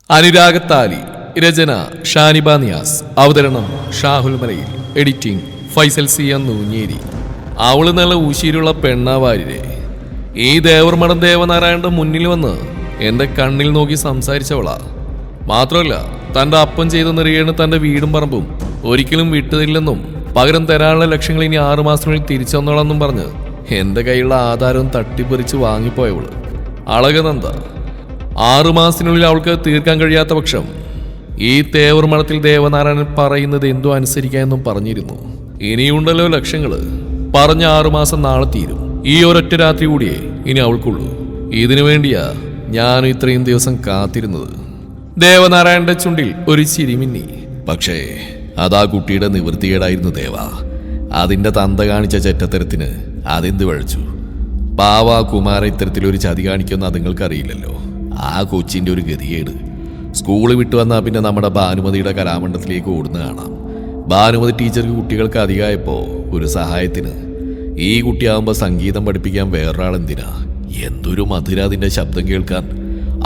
അനുരാഗത്താലി. രചന ഷാനിബ നിയാസ്. അവതരണം ഷാഹുൽ മലയിൽ. എഡിറ്റിംഗ് ഫൈസൽ സിയാൻ നൂഞ്ഞേരി. അവള് നല്ല ഊശിയിലുള്ള പെണ്ണാവാരിരെ. ഈ ദേവർമഠം ദേവനാരായണന്റെ മുന്നിൽ വന്ന് എന്റെ കണ്ണിൽ നോക്കി സംസാരിച്ചവളാ. മാത്രമല്ല, തന്റെ അപ്പം ചെയ്ത നിറയാണ് തന്റെ വീടും പറമ്പും ഒരിക്കലും വിട്ടുതരില്ലെന്നും പകരം തരാനുള്ള ലക്ഷ്യങ്ങൾ ഇനി 6 മാസത്തിനുള്ളിൽ തിരിച്ചു വന്നോളെന്നും പറഞ്ഞ് എന്റെ കയ്യിലുള്ള ആധാരവും തട്ടിപ്പറിച്ച് വാങ്ങിപ്പോയവള്. അളകനന്ദ. 6 മാസത്തിനുള്ളിൽ അവൾക്ക് തീർക്കാൻ കഴിയാത്ത പക്ഷം ഈ തേവർമഠത്തിൽ ദേവനാരായണൻ പറയുന്നത് എന്തോ അനുസരിക്കാമെന്നും പറഞ്ഞിരുന്നു. ഇനിയുണ്ടല്ലോ ലക്ഷ്യങ്ങള്. പറഞ്ഞ 6 മാസം നാളെ തീരും. ഈ ഒരൊറ്റ രാത്രി കൂടിയേ ഇനി അവൾക്കുള്ളൂ. ഇതിനു വേണ്ടിയാ ഞാൻ ഇത്രയും ദിവസം കാത്തിരുന്നത്. ദേവനാരായണന്റെ ചുണ്ടിൽ ഒരു ചിരിമിന്നി. പക്ഷേ അതാ കുട്ടിയുടെ നിവൃത്തികേടായിരുന്നു ദേവ. അതിന്റെ തന്ത കാണിച്ച ചെറ്റത്തരത്തിന് അതെന്ത് വഴിച്ചു? പാവ കുമാര ഇത്തരത്തിലൊരു ചതി കാണിക്കുമെന്ന് അതുങ്ങൾക്കറിയില്ലല്ലോ. ആ കൊച്ചിന്റെ ഒരു ഗതികേട്. സ്കൂള് വിട്ടു വന്നാൽ പിന്നെ നമ്മുടെ ഭാനുമതിയുടെ കലാമണ്ഡലത്തിലേക്ക് ഓടുന്ന കാണാം. ഭാനുമതി ടീച്ചർക്ക് കുട്ടികൾക്ക് അധികമായപ്പോ ഒരു സഹായത്തിന് ഈ കുട്ടിയാവുമ്പോൾ സംഗീതം പഠിപ്പിക്കാൻ വേറൊരാളെന്തിനാ? എന്തൊരു മധുര അതിന്റെ ശബ്ദം കേൾക്കാൻ.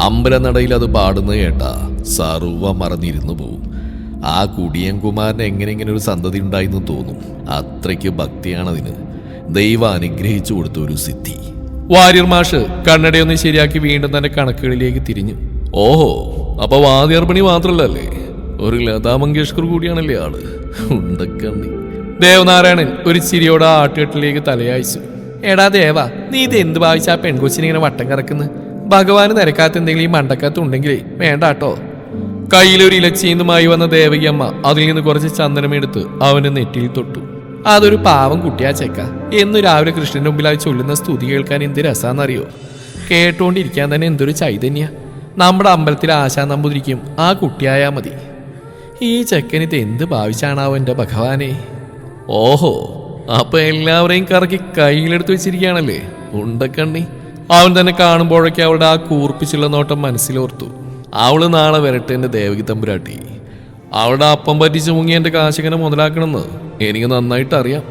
അമ്പലനടയിൽ അത് പാടുന്നത് കേട്ടാ സർവ്വ മറന്നിരുന്നു പോവും. ആ കുടിയൻ കുമാരന് എങ്ങനെ ഒരു സന്തതി ഉണ്ടായിരുന്നു തോന്നും. അത്രയ്ക്ക് ഭക്തിയാണതിന്. ദൈവം അനുഗ്രഹിച്ചു കൊടുത്ത ഒരു സിദ്ധി. വാര്യർ മാഷ് കണ്ണടയൊന്ന് ശരിയാക്കി വീണ്ടും തന്റെ കണക്കുകളിലേക്ക് തിരിഞ്ഞു. ഓഹോ, അപ്പൊ വാദ്യാർപ്പണി മാത്രല്ലേ, ഒരു ലതാ മങ്കേഷ്കർ കൂടിയാണല്ലേ ആള്. ഉണ്ടക്കണ്ണി. ദേവനാരായണൻ ഒരു ചിരിയോടെ ആ ആട്ടുകെട്ടിലേക്ക് തലയായിച്ചു. എടാ ദേവ, നീ ഇത് എന്ത് ഭാവിച്ച ആ പെൺകൊച്ചിനെ ഇങ്ങനെ വട്ടം കറക്കുന്നു? ഭഗവാന് നിരക്കാത്ത എന്തെങ്കിലും ഈ മണ്ടക്കത്ത് ഉണ്ടെങ്കിലേ വേണ്ടാട്ടോ. കയ്യിലൊരു ഇലച്ചീന്നുമായി വന്ന ദേവകിയമ്മ അതിൽ നിന്ന് കുറച്ച് ചന്ദനമെടുത്ത് അവന്റെ നെറ്റിയിൽ തൊട്ടു. അതൊരു പാവം കുട്ടിയാ ചെക്ക. എന്നു രാവിലെ കൃഷ്ണന്റെ മുമ്പിലായി ചൊല്ലുന്ന സ്തുതി കേൾക്കാൻ എന്ത് രസാന്നറിയോ? കേട്ടോണ്ടിരിക്കാൻ തന്നെ എന്തൊരു ചൈതന്യ. നമ്മുടെ അമ്പലത്തിലെ ആശാ നമ്പൂതിരിക്കും ആ കുട്ടിയായാ മതി. ഈ ചെക്കനിത് എന്ത് ഭാവിച്ചാണാവോ എന്റെ ഭഗവാനെ. ഓഹോ, അപ്പൊ എല്ലാവരെയും കറക്കി കയ്യിലെടുത്ത് വെച്ചിരിക്കുകയാണല്ലേ ഉണ്ടക്കണ്ണി. അവൻ തന്നെ കാണുമ്പോഴൊക്കെ അവളുടെ ആ കൂർപ്പിച്ചുള്ള നോട്ടം മനസ്സിലോർത്തു. അവള് നാളെ വരട്ടെ എന്റെ ദേവകി തമ്പുരാട്ടി. അവളുടെ അപ്പം പറ്റിച്ച് മുങ്ങി എന്റെ കാശിങ്ങനെ മുതലാക്കണമെന്ന് എനിക്ക് നന്നായിട്ട് അറിയാം.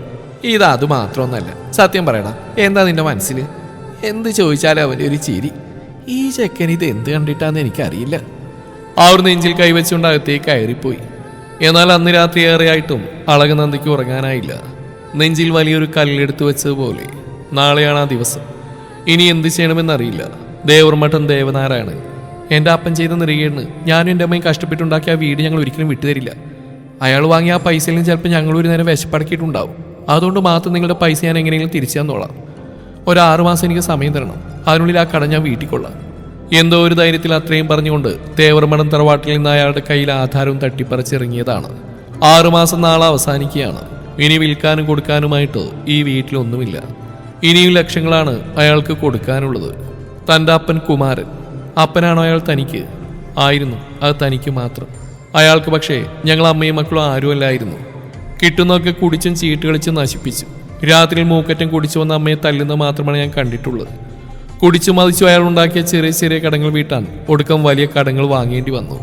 അത് മാത്രമൊന്നല്ല. സത്യം പറയടാ, എന്താ നിന്റെ മനസ്സിൽ? എന്ത് ചോദിച്ചാലും അവന്റെ ഒരു ചിരി. ഈ ചെക്കൻ ഇത് എന്ത് കണ്ടിട്ടാന്ന് എനിക്കറിയില്ല. അവർ നെഞ്ചിൽ കൈവച്ചുകൊണ്ട് അകത്തേക്ക് കയറിപ്പോയി. എന്നാൽ അന്ന് രാത്രി ഏറെയായിട്ടും അളകനന്ദയ്ക്ക് ഉറങ്ങാനായില്ല. നെഞ്ചിൽ വലിയൊരു കല്ലെടുത്ത് വെച്ചതുപോലെ. നാളെയാണ് ആ ദിവസം. ഇനി എന്ത് ചെയ്യണമെന്നറിയില്ല. ദേവർമഠം ദേവനാരായണൻ എൻ്റെ അപ്പൻ ചെയ്ത നിറയേണ് ഞാനും എൻ്റെ അമ്മയും കഷ്ടപ്പെട്ടുണ്ടാക്കിയ ആ വീട് ഞങ്ങൾ ഒരിക്കലും വിട്ടുതരില്ല. അയാൾ വാങ്ങിയ ആ പൈസയിൽ നിന്ന് ചിലപ്പോൾ ഞങ്ങൾ ഒരു നേരം വിശപ്പടക്കിയിട്ടുണ്ടാവും. അതുകൊണ്ട് മാത്രം നിങ്ങളുടെ പൈസ ഞാൻ എങ്ങനെയെങ്കിലും തിരിച്ചു തന്നോളാം. ഒരു 6 മാസം എനിക്ക് സമയം തരണം. അതിനുള്ളിൽ ആ കട ഞാൻ വീട്ടിൽ കൊള്ളാം. എന്തോ ഒരു ധൈര്യത്തിൽ അത്രയും പറഞ്ഞുകൊണ്ട് തേവർമഠം തറവാട്ടിൽ നിന്ന് അയാളുടെ കയ്യിൽ ആധാരവും തട്ടിപ്പറിച്ചിറങ്ങിയതാണ്. 6 മാസം നാളെ അവസാനിക്കുകയാണ്. ഇനി വിൽക്കാനും കൊടുക്കാനുമായിട്ട് ഈ വീട്ടിലൊന്നുമില്ല. ഇനിയും ലക്ഷ്യങ്ങളാണ് അയാൾക്ക് കൊടുക്കാനുള്ളത്. തൻ്റെ അപ്പൻ കുമാരൻ. അപ്പനാണോ അയാൾ തനിക്ക്? ആയിരുന്നു. അത് തനിക്ക് മാത്രം. അയാൾക്ക് പക്ഷേ ഞങ്ങൾ അമ്മയും മക്കളും ആരുമല്ലായിരുന്നു. കിട്ടുന്നതൊക്കെ കുടിച്ചും ചീട്ട് കളിച്ചും നശിപ്പിച്ചു. രാത്രിയിൽ മൂക്കറ്റം കുടിച്ചു വന്ന അമ്മയെ തല്ലുന്നത് മാത്രമാണ് ഞാൻ കണ്ടിട്ടുള്ളത്. കുടിച്ചു മതിച്ചു അയാൾ ഉണ്ടാക്കിയ ചെറിയ ചെറിയ കടങ്ങൾ വീട്ടാൻ ഒടുക്കം വലിയ കടങ്ങൾ വാങ്ങേണ്ടി വന്നു.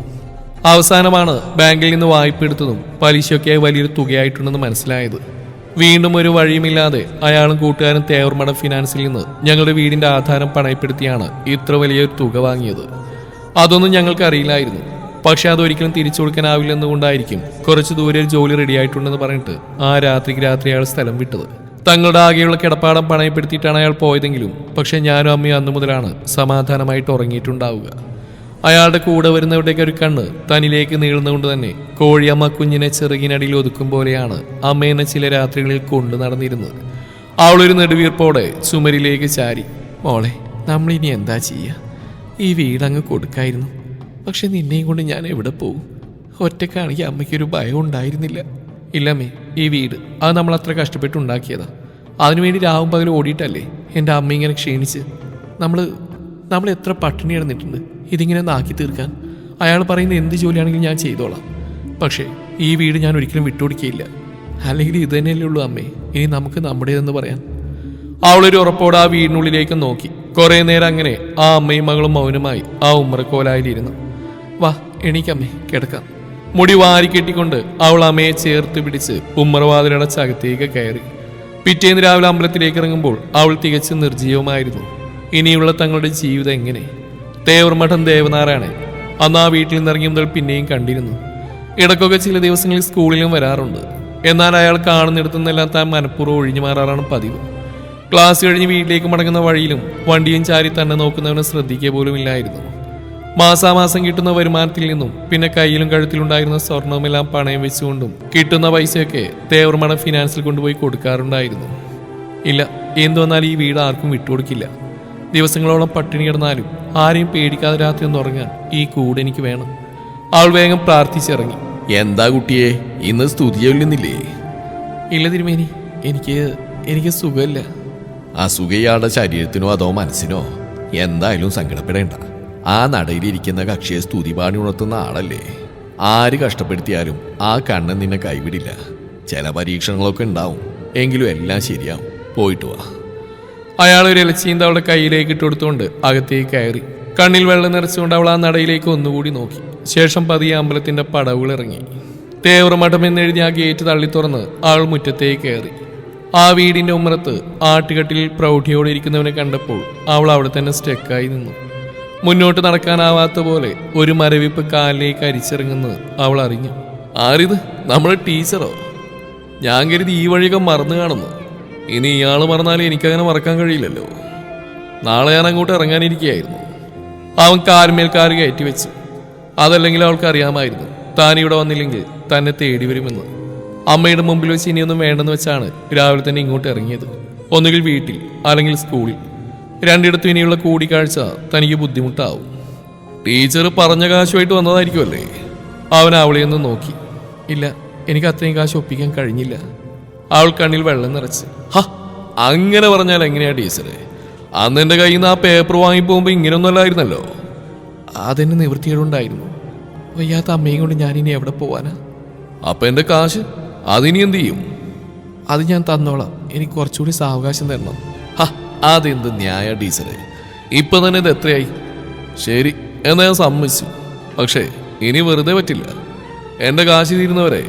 അവസാനമാണ് ബാങ്കിൽ നിന്ന് വായ്പ എടുത്തതും പലിശയൊക്കെയായി വലിയൊരു തുകയായിട്ടുണ്ടെന്ന് മനസ്സിലായത്. വീണ്ടും ഒരു വഴിയുമില്ലാതെ അയാളും കൂട്ടുകാരും തേവർമഠം ഫിനാൻസിൽ നിന്ന് ഞങ്ങളുടെ വീടിന്റെ ആധാരം പണയപ്പെടുത്തിയാണ് ഇത്ര വലിയൊരു തുക വാങ്ങിയത്. അതൊന്നും ഞങ്ങൾക്ക് അറിയില്ലായിരുന്നു. പക്ഷെ അതൊരിക്കലും തിരിച്ചു കൊടുക്കാനാവില്ലെന്നുകൊണ്ടായിരിക്കും കുറച്ച് ദൂരെ ഒരു ജോലി റെഡി ആയിട്ടുണ്ടെന്ന് പറഞ്ഞിട്ട് ആ രാത്രിക്ക് രാത്രി അയാൾ സ്ഥലം വിട്ടത്. തങ്ങളുടെ ആകെയുള്ള കിടപ്പാടം പണയപ്പെടുത്തിയിട്ടാണ് അയാൾ പോയതെങ്കിലും പക്ഷെ ഞാനും അമ്മയും അന്നു മുതലാണ് സമാധാനമായിട്ട് ഉറങ്ങിയിട്ടുണ്ടാവുക. അയാളുടെ കൂടെ വരുന്നവരുടെയൊക്കെ ഒരു കണ്ണ് തന്നിലേക്ക് നീളുന്നതുകൊണ്ട് തന്നെ കോഴിയമ്മ കുഞ്ഞിനെ ചെറുകിനടിയിൽ ഒതുക്കും പോലെയാണ് അമ്മേനെ ചില രാത്രികളിൽ കൊണ്ടു നടന്നിരുന്നത്. അവളൊരു നെടുവീർപ്പോടെ ചുമരിലേക്ക് ചാരി, മോളെ, നമ്മളിനി എന്താ ചെയ്യുക? ഈ വീടങ്ങ് കൊടുക്കായിരുന്നു. പക്ഷെ നിന്നെയും കൊണ്ട് ഞാൻ എവിടെ പോകും? ഒറ്റക്കാണെങ്കിൽ അമ്മയ്ക്കൊരു ഭയം ഉണ്ടായിരുന്നില്ല. ഇല്ലമ്മേ, ഈ വീട് അത് നമ്മൾ അത്ര കഷ്ടപ്പെട്ടുണ്ടാക്കിയതാ. അതിനുവേണ്ടി രാവും പകലും ഓടിയിട്ടല്ലേ എൻ്റെ അമ്മ ഇങ്ങനെ ക്ഷീണിച്ച്. നമ്മൾ എത്ര പട്ടിണി കിടന്നിട്ടുണ്ട് ഇതിങ്ങനെ നാക്കി തീർക്കാൻ. അയാൾ പറയുന്ന എന്ത് ജോലിയാണെങ്കിലും ഞാൻ ചെയ്തോളാം. പക്ഷേ ഈ വീട് ഞാൻ ഒരിക്കലും വിട്ടുകൊടുക്കുകയില്ല. അല്ലെങ്കിൽ ഇത് തന്നെയല്ലേ ഉള്ളൂ അമ്മേ ഇനി നമുക്ക് നമ്മുടേതെന്ന് പറയാൻ. അവളൊരു ഉറപ്പോടെ ആ വീടിനുള്ളിലേക്ക് നോക്കി. കുറെ നേരം അങ്ങനെ ആ അമ്മയും മകളും മൗനമായി ആ ഉമ്മറക്കോലായിലിരുന്നു. വാ, എണീക്കമ്മേ, കിടക്കാം. മുടി വാരിക്കെട്ടിക്കൊണ്ട് അവൾ അമ്മയെ ചേർത്ത് പിടിച്ച് ഉമ്മറവാതിലടച്ചകത്തേക്ക് കയറി. പിറ്റേന്ന് രാവിലെ അമ്പലത്തിലേക്ക് ഇറങ്ങുമ്പോൾ അവൾ തികച്ചും നിർജീവമായിരുന്നു. ഇനിയുള്ള തങ്ങളുടെ ജീവിതം എങ്ങനെ? തേവർമഠം ദേവനാരായണൻ അന്ന് ആ വീട്ടിൽ നിന്നിറങ്ങി മുതൽ പിന്നെയും കണ്ടിരുന്നു. ഇടയ്ക്കൊക്കെ ചില ദിവസങ്ങളിൽ സ്കൂളിലും വരാറുണ്ട്. എന്നാൽ അയാൾ കാണുന്നിടത്തുനിന്നെല്ലാം താൻ മനഃപൂർവ്വം ഒഴിഞ്ഞു മാറാറാണ് പതിവ്. ക്ലാസ് കഴിഞ്ഞ് വീട്ടിലേക്ക് മടങ്ങുന്ന വഴിയിലും വണ്ടിയും ചാരി തന്നെ നോക്കുന്നവനെ ശ്രദ്ധിക്കുക പോലും ഇല്ലായിരുന്നു. മാസാമാസം കിട്ടുന്ന വരുമാനത്തിൽ നിന്നും പിന്നെ കയ്യിലും കഴുത്തിലുണ്ടായിരുന്ന സ്വർണവുമെല്ലാം പണയം വെച്ചുകൊണ്ടും കിട്ടുന്ന പൈസയൊക്കെ തേവർമടം ഫിനാൻസിൽ കൊണ്ടുപോയി കൊടുക്കാറുണ്ടായിരുന്നു. ഇല്ല, എന്തു വന്നാൽ ഈ വീട് ആർക്കും വിട്ടുകൊടുക്കില്ല. ദിവസങ്ങളോളം പട്ടിണി കിടന്നാലും ആരെയും പേടിക്കാതെ രാത്രി ഒന്ന് ഉറങ്ങാൻ ഈ കൂടെ എനിക്ക് വേണം. അവൾ വേഗം പ്രാർത്ഥിച്ചിറങ്ങി. എന്താ കുട്ടിയെ, ഇന്ന് സ്തുതി ചൊല്ലുന്നില്ലേ? ഇല്ല തിരുമേനി, എനിക്ക് സുഖമില്ല. അസുഖയാളുടെ ശരീരത്തിനോ അതോ മനസ്സിനോ? എന്തായാലും സങ്കടപ്പെടേണ്ട. ആ നടയിലിരിക്കുന്ന കക്ഷിയെ സ്തുതി പാടി ഉണർത്തുന്ന ആളല്ലേ. ആര് കഷ്ടപ്പെടുത്തിയാലും ആ കണ്ണൻ നിന്നെ കൈവിടില്ല. ചില പരീക്ഷണങ്ങളൊക്കെ ഉണ്ടാവും, എങ്കിലും എല്ലാം ശരിയാവും. പോയിട്ട് വാ. അയാൾ ഒരു ഇലച്ചീന്ത അവളുടെ കയ്യിലേക്ക് ഇട്ടുകൊടുത്തുകൊണ്ട് അകത്തേക്ക് കയറി. കണ്ണിൽ വെള്ളം നിറച്ചുകൊണ്ട് അവൾ ആ നടയിലേക്ക് ഒന്നുകൂടി നോക്കി. ശേഷം പതിയെ അമ്പലത്തിന്റെ പടവുകൾ ഇറങ്ങി. തേവറമഠം എന്നെഴുതി ആ ഗേറ്റ് തള്ളി തുറന്ന് അവൾ മുറ്റത്തേക്ക് കയറി. ആ വീടിന്റെ ഉമ്മറത്ത് ആട്ടുകെട്ടിൽ പ്രൗഢിയോടെ ഇരിക്കുന്നവനെ കണ്ടപ്പോൾ അവൾ അവിടെ തന്നെ സ്റ്റെക്കായി നിന്നു. മുന്നോട്ട് നടക്കാനാവാത്ത പോലെ ഒരു മരവിപ്പ് കാലിലേക്ക് അരിച്ചിറങ്ങുന്നത് അവൾ അറിഞ്ഞു. ആരിത്? നമ്മുടെ ടീച്ചറോ? ഞാൻ കരുതി ഈ വഴിയൊക്കെ മറന്നു കാണുന്നു. ഇനി ഇയാൾ മറന്നാലും എനിക്കങ്ങനെ മറക്കാൻ കഴിയില്ലല്ലോ. നാളെ ഞാൻ അങ്ങോട്ട് ഇറങ്ങാനിരിക്കുകയായിരുന്നു. അവൻ കാൽമേൽ കാല് കയറ്റി വെച്ചു. അതല്ലെങ്കിൽ അവൾക്ക് അറിയാമായിരുന്നു താൻ ഇവിടെ വന്നില്ലെങ്കിൽ തന്നെ തേടി വരുമെന്ന്. അമ്മയുടെ മുമ്പിൽ വെച്ച് ഇനിയൊന്നും വേണ്ടെന്ന് വെച്ചാണ് രാവിലെ തന്നെ ഇങ്ങോട്ട് ഇറങ്ങിയത്. ഒന്നുകിൽ വീട്ടിൽ അല്ലെങ്കിൽ സ്കൂളിൽ. രണ്ടിടത്തും ഇനിയുള്ള കൂടിക്കാഴ്ച തനിക്ക് ബുദ്ധിമുട്ടാവും. ടീച്ചർ പറഞ്ഞ കാശുമായിട്ട് വന്നതായിരിക്കുമല്ലേ? അവൻ അവളെ ഒന്ന് നോക്കി. ഇല്ല, എനിക്ക് അത്രയും കാശ് ഒപ്പിക്കാൻ കഴിഞ്ഞില്ല. അവൾ കണ്ണിൽ വെള്ളം നിറച്ച്. അങ്ങനെ പറഞ്ഞാൽ എങ്ങനെയാ ടീച്ചറെ? അന്ന് എൻ്റെ കയ്യിൽ നിന്ന് ആ പേപ്പർ വാങ്ങിപ്പോകുമ്പോൾ ഇങ്ങനെയൊന്നുമല്ലായിരുന്നല്ലോ. അതെന്നെ നിവൃത്തിയേടുണ്ടായിരുന്നു. വയ്യാത്ത അമ്മയും കൊണ്ട് ഞാനിനി എവിടെ പോവാനാ? അപ്പം എൻ്റെ കാശ് അതിനി എന്ത് ചെയ്യും? അത് ഞാൻ തന്നോളാം. എനിക്ക് കുറച്ചുകൂടി സാവകാശം തരണം. അതെന്ത് ന്യായ ടീച്ചറെ? ഇപ്പൊ തന്നെ ഇത് എത്രയായി? ശരി, എന്നാ ഞാൻ സമ്മതിച്ചു. പക്ഷേ ഇനി വെറുതെ പറ്റില്ല. എൻ്റെ കാശ് തീരുന്നവരെ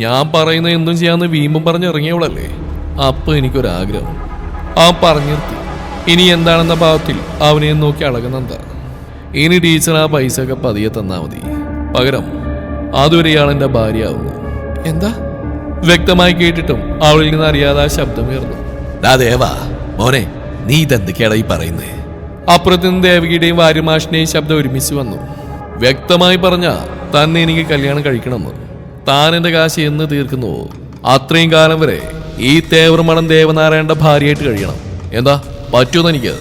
ഞാൻ പറയുന്ന എന്തും ചെയ്യാന്ന് വീമ്പും പറഞ്ഞിറങ്ങിയവളല്ലേ. അപ്പൊ എനിക്കൊരാഗ്രഹം. ആ പറഞ്ഞു നിർത്തി. ഇനി എന്താണെന്ന ഭാവത്തിൽ അവനെ നോക്കി അളകുന്നെന്താ. ഇനി ടീച്ചർ ആ പൈസ ഒക്കെ പതിയെ തന്നാ മതി. പകരം അതുവരെ ഇയാൾ എൻ്റെ ഭാര്യയാവുന്നു. എന്താ? വ്യക്തമായി കേട്ടിട്ടും അവളിൽ നിന്ന് അറിയാതെ ആ ശബ്ദമുയർന്നു. ദേവാ മോനെ, നീ ഇതെന്തൊക്കെയാടാ ഈ പറയുന്നേ? അപ്പുറത്തുനിന്ന് ദേവകിയുടെയും വാര്യമാഷിന്റെയും ശബ്ദം ഒരുമിച്ച് വന്നു. വ്യക്തമായി പറഞ്ഞ തന്നെ എനിക്ക് കല്യാണം കഴിക്കണമെന്ന്. താൻ എൻ്റെ കാശ് എന്ന് തീർക്കുന്നുവോ അത്രയും കാലം വരെ ഈ തേവർമണം ദേവനാരായണന്റെ ഭാര്യയായിട്ട് കഴിയണം. എന്താ പറ്റുമോ തനിക്ക്?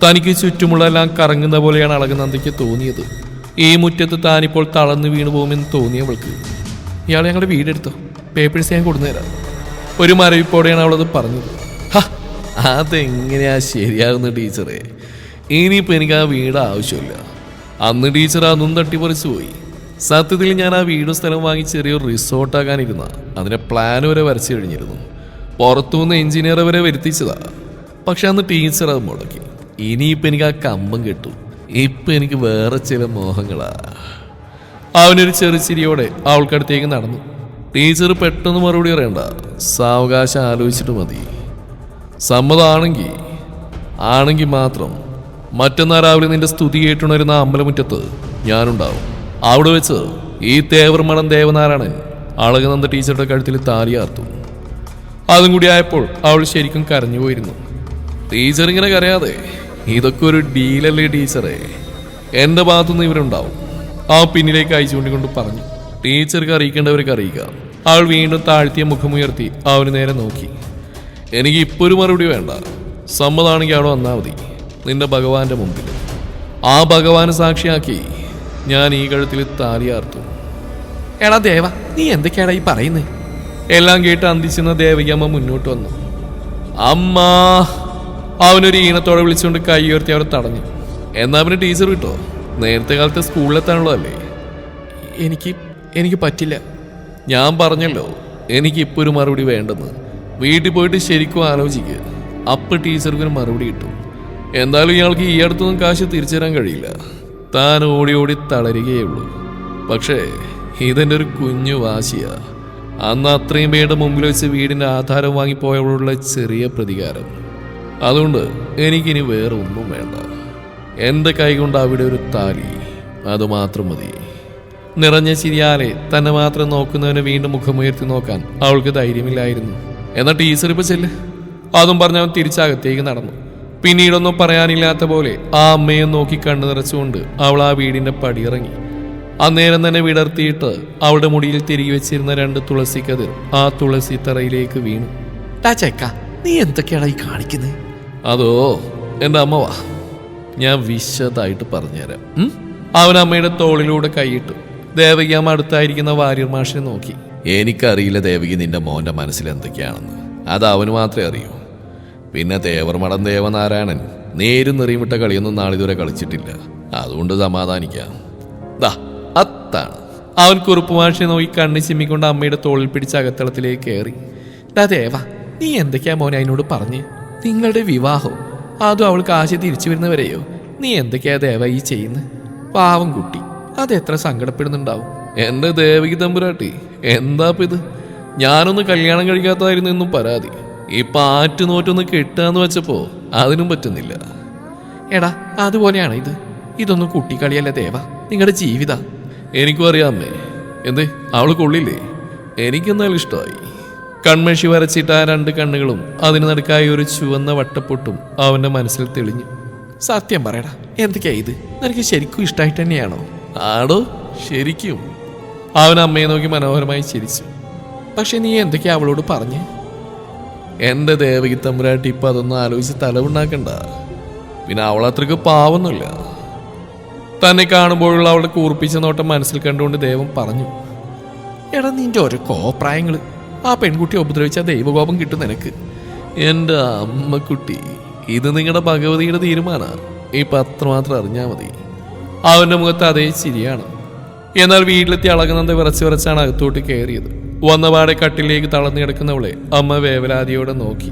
തനിക്ക് ചുറ്റുമുള്ള എല്ലാം കറങ്ങുന്ന പോലെയാണ് അളകനന്ദയ്ക്ക് തോന്നിയത്. ഈ മുറ്റത്ത് താനിപ്പോൾ തളർന്നു വീണു പോകുമെന്ന് തോന്നിയവൾക്ക്. ഇയാൾ ഞങ്ങളുടെ വീടെടുത്തോ, പേപ്പേഴ്സ് ഞാൻ കൊടുന്നുതരാം. ഒരു മരവിപ്പോടെയാണ് അവളത് പറഞ്ഞത്. അതെങ്ങനെയാ ശരിയാകുന്ന ടീച്ചറെ? ഇനിയിപ്പോൾ എനിക്ക് ആ വീട് ആവശ്യമില്ല. അന്ന് ടീച്ചർ അതൊന്നും തട്ടിപ്പറിച്ചു പോയി. സത്യത്തിൽ ഞാൻ ആ വീടും സ്ഥലം വാങ്ങി ചെറിയൊരു റിസോർട്ടാക്കാനിരുന്ന അതിന്റെ പ്ലാൻ വരെ വരച്ചു കഴിഞ്ഞിരുന്നു. പുറത്തുനിന്ന് എഞ്ചിനീയർ വരെ വരുത്തിച്ചതാ. പക്ഷെ അന്ന് ടീച്ചർ അത് മുടക്കി. ഇനിയിപ്പോൾ എനിക്ക് ആ കമ്പം കിട്ടും. ഇപ്പം എനിക്ക് വേറെ ചില മോഹങ്ങളാ. അവനൊരു ചെറുചിരിയോടെ അവൾക്കടുത്തേക്ക് നടന്നു. ടീച്ചർ പെട്ടെന്ന് മറുപടി പറയണ്ട, സാവകാശം ആലോചിച്ചിട്ട് മതി. സമ്മതമാണെങ്കിൽ മാത്രം മറ്റന്നാൾ രാവിലെ നിന്റെ സ്തുതി കേട്ടുണരുന്ന അമ്പലമുറ്റത്ത് ഞാനുണ്ടാവും. അവിടെ വെച്ച് ഈ തേവർമണം ദേവനാരായണൻ അളകനന്ദ ടീച്ചറുടെ കഴുത്തിൽ താലിയാർത്തു. അതും കൂടി ആയപ്പോൾ അവൾ ശരിക്കും കരഞ്ഞു പോയിരുന്നു. ടീച്ചർ ഇങ്ങനെ കരയാതെ, ഇതൊക്കെ ഒരു ഡീലല്ലേ ടീച്ചറെ? എൻ്റെ ഭാഗത്തുനിന്ന് ഇവരുണ്ടാവും. ആ പിന്നിലേക്ക് അയച്ചുകൊണ്ടിക്കൊണ്ട് പറഞ്ഞു. ടീച്ചർക്ക് അറിയിക്കേണ്ടവർക്ക് അറിയിക്കാം. അവൾ വീണ്ടും താഴ്ത്തിയ മുഖമുയർത്തി അവന് നേരെ നോക്കി. എനിക്ക് ഇപ്പോൾ ഒരു മറുപടി വേണ്ട. സമ്മതമാണെങ്കിൽ അവിടെ വന്നാൽ മതി, നിന്റെ ഭഗവാന്റെ മുമ്പിൽ. ആ ഭഗവാനെ സാക്ഷിയാക്കി ഞാൻ ഈ കഴുത്തിൽ താലിയാർത്തു. എടാ ദേവ, നീ എന്തൊക്കെയാടാ ഈ പറയുന്നേ? എല്ലാം കേട്ട് അന്തിച്ചെന്ന ദേവകിയമ്മ മുന്നോട്ട് വന്നു. അമ്മ, അവനൊരു ഈണത്തോടെ വിളിച്ചുകൊണ്ട് കൈ ഉയർത്തി അവരെ തടഞ്ഞു. എന്നാ പിന്നെ ടീച്ചർ കിട്ടോ? നേരത്തെ കാലത്ത് സ്കൂളിലെത്താനുള്ളതല്ലേ? എനിക്ക് പറ്റില്ല. ഞാൻ പറഞ്ഞല്ലോ എനിക്കിപ്പോൾ ഒരു മറുപടി വേണ്ടെന്ന്. വീട്ടിൽ പോയിട്ട് ശരിക്കും ആലോചിക്കുക. അപ്പം ടീച്ചർക്കൊരു മറുപടി കിട്ടും. എന്തായാലും ഇയാൾക്ക് ഈ അടുത്തൊന്നും കാശ് തിരിച്ചു തരാൻ കഴിയില്ല. താൻ ഓടി ഓടി തളരുകയുള്ളൂ. പക്ഷേ ഇതെൻ്റെ ഒരു കുഞ്ഞു വാശിയാ. അന്ന് അത്രയും പേരുടെ മുമ്പിൽ വെച്ച് വീടിൻ്റെ ആധാരം വാങ്ങിപ്പോയവളുള്ള ചെറിയ പ്രതികാരം. അതുകൊണ്ട് എനിക്കിനി വേറെ ഒന്നും വേണ്ട. എൻ്റെ കൈ കൊണ്ട് അവിടെ ഒരു താലി, അതുമാത്രം മതി. നിറഞ്ഞ ചിരിയാലെ തന്നെ മാത്രം നോക്കുന്നവനെ വീണ്ടും മുഖമുയർത്തി നോക്കാൻ അവൾക്ക് ധൈര്യമില്ലായിരുന്നു. എന്നാൽ ടീച്ചർ ഇപ്പൊ ചെല്ല്. അതും പറഞ്ഞ് അവൻ തിരിച്ചകത്തേക്ക് നടന്നു. പിന്നീടൊന്നും പറയാനില്ലാത്ത പോലെ ആ അമ്മയെ നോക്കി കണ്ണു നിറച്ചുകൊണ്ട് അവൾ ആ വീടിന്റെ പടിയിറങ്ങി. അന്നേരം തന്നെ വിടർത്തിയിട്ട് അവളുടെ മുടിയിൽ തിരികെ വെച്ചിരുന്ന 2 തുളസി കതിർ ആ തുളസി തറയിലേക്ക് വീണു. ചെക്ക, നീ എന്തൊക്കെയാണ് ഈ കാണിക്കുന്നത്? അതോ, എൻ്റെ അമ്മ വാ, ഞാൻ വിശദമായിട്ട് പറഞ്ഞുതരാം. അവൻ അമ്മയുടെ തോളിലൂടെ കൈയിട്ടു. ദേവകി അമ്മ അടുത്തായിരിക്കുന്ന വാര്യർ മാഷിനെ നോക്കി. എനിക്കറിയില്ല ദേവകി നിന്റെ മോന്റെ മനസ്സിൽ എന്തൊക്കെയാണെന്ന്. അത് അവന് മാത്രമേ അറിയൂ. പിന്നെ തേവർമടം ദേവനാരായണൻ നേരും നിറയുമിട്ട കളിയൊന്നും നാളിതുവരെ കളിച്ചിട്ടില്ല. അതുകൊണ്ട് സമാധാനിക്കാം. അത്താണ്. അവൻ കുറുപ്പ് മാഷിനെ നോക്കി കണ്ണു ചിമ്മിക്കൊണ്ട് അമ്മയുടെ തോളിൽ പിടിച്ച് അകത്തളത്തിലേക്ക് കയറി. ദേവ, നീ എന്തൊക്കെയാ മോനെ അതിനോട് പറഞ്ഞ്? നിങ്ങളുടെ വിവാഹവും അതും അവൾ കാശ് തിരിച്ചു വരുന്നവരെയോ? നീ എന്തൊക്കെയാ ദേവ ഈ ചെയ്യുന്നത്? പാവം കുട്ടി, അതെത്ര സങ്കടപ്പെടുന്നുണ്ടാവും. എന്റെ ദേവകി തമ്പുരാട്ടി, എന്താപ്പ് ഇത്? ഞാനൊന്ന് കല്യാണം കഴിക്കാത്തതായിരുന്നു എന്നും പരാതി. ഇപ്പൊ ആറ്റുനോറ്റൊന്ന് കെട്ടാന്ന് വെച്ചപ്പോ അതിനും പറ്റുന്നില്ല. എടാ, അതുപോലെയാണ് ഇത്. ഇതൊന്നും കുട്ടിക്കളിയല്ല ദേവ, നിങ്ങളുടെ ജീവിത. എനിക്കും അറിയാമേ. എന്തേ, അവള് കൊള്ളില്ലേ? എനിക്കെന്നാലും ഇഷ്ടമായി. കൺമഷി വരച്ചിട്ട ആ 2 കണ്ണുകളും അതിന് നടുക്കായി ഒരു ചുവന്ന വട്ടപ്പൊട്ടും അവന്റെ മനസ്സിൽ തെളിഞ്ഞു. സത്യം പറയടാ, എന്തൊക്കെയാ ഇത്? നിനക്ക് ശരിക്കും ഇഷ്ടമായിട്ട് തന്നെയാണോ? ആടോ, ശരിക്കും. അവൻ അമ്മയെ നോക്കി മനോഹരമായി ചിരിച്ചു. പക്ഷെ നീ എന്തൊക്കെയാ അവളോട് പറഞ്ഞ്? എന്റെ ദേവകി തമ്പുരാട്ടി ഇപ്പൊ അതൊന്നും ആലോചിച്ച് തലവുണ്ടാക്കണ്ട. പിന്നെ അവളത്രക്ക് പാവൊന്നുമില്ല. തന്നെ കാണുമ്പോഴുള്ള അവളുടെ കൂർപ്പിച്ച നോട്ടം മനസ്സിൽ കണ്ടുകൊണ്ട് ദേവൻ പറഞ്ഞു. എടാ, നിന്റെ ഓരോ കോപ്രായങ്ങള്. ആ പെൺകുട്ടി ഉപദ്രവിച്ച ദൈവകോപം കിട്ടും നിനക്ക്. എന്റെ അമ്മക്കുട്ടി, ഇത് നിങ്ങളുടെ ഭഗവതിയുടെ തീരുമാന. ഇപ്പൊ അത്രമാത്രം അറിഞ്ഞാ മതി. അവന്റെ മുഖത്ത് അതേ ചിരിയാണ്. എന്നാൽ വീട്ടിലെത്തി അളകുന്നത് വിറച്ചാണ് അകത്തോട്ട് കയറിയത്. വന്നപാടെ കട്ടിലേക്ക് തളർന്നു കിടക്കുന്നവളെ അമ്മ വേവലാതിയോടെ നോക്കി.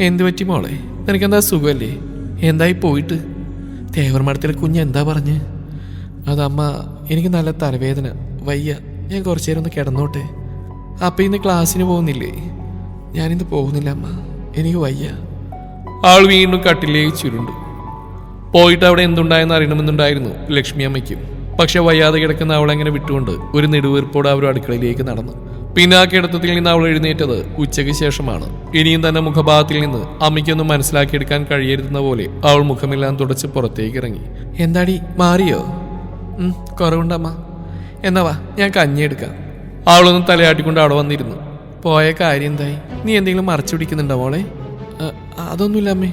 എന്തു പറ്റി മോളെ? നിനക്കെന്താ സുഖമല്ലേ? എന്തായി പോയിട്ട്? തേവർമഠത്തിലെ കുഞ്ഞ് എന്താ പറഞ്ഞ്? അതമ്മ, എനിക്ക് നല്ല തലവേദന, വയ്യ, ഞാൻ കുറച്ചു നേരം ഒന്ന് കിടന്നോട്ടെ. അപ്പം ഇന്ന് ക്ലാസ്സിന് പോകുന്നില്ലേ? ഞാനിന്ന് പോകുന്നില്ല അമ്മ, എനിക്ക് വയ്യ. അവൾ വീണ്ടും കട്ടിലേക്ക് ചുരുണ്ടു. പോയിട്ട് അവിടെ എന്തുണ്ടായെന്ന് അറിയണമെന്നുണ്ടായിരുന്നു ലക്ഷ്മി അമ്മയ്ക്കും. പക്ഷെ വയ്യാതെ കിടക്കുന്ന അവളെങ്ങനെ വിട്ടുകൊണ്ട് ഒരു നെടുവീർപ്പോടെ അവർ അടുക്കളയിലേക്ക് നടന്നു. പിന്നെ ആ കിടത്തത്തിൽ നിന്ന് അവൾ എഴുന്നേറ്റത് ഉച്ചയ്ക്ക് ശേഷമാണ്. ഇനിയും തന്നെ മുഖഭാഗത്തിൽ നിന്ന് അമ്മയ്ക്കൊന്നും മനസ്സിലാക്കിയെടുക്കാൻ കഴിയരുതെന്ന പോലെ അവൾ മുഖമെല്ലാം തുടച്ച് പുറത്തേക്ക് ഇറങ്ങി. എന്താടി, മാറിയോ? കുറവുണ്ടമ്മ. എന്നാ വാ, ഞാൻ കഞ്ഞിയെടുക്കാം. അവളൊന്നും തലയാട്ടിക്കൊണ്ട് അവിടെ വന്നിരുന്നു. പോയ കാര്യം എന്തായി? നീ എന്തെങ്കിലും മറച്ചു പിടിക്കുന്നുണ്ടോ മോളെ? അതൊന്നുമില്ല അമ്മേ,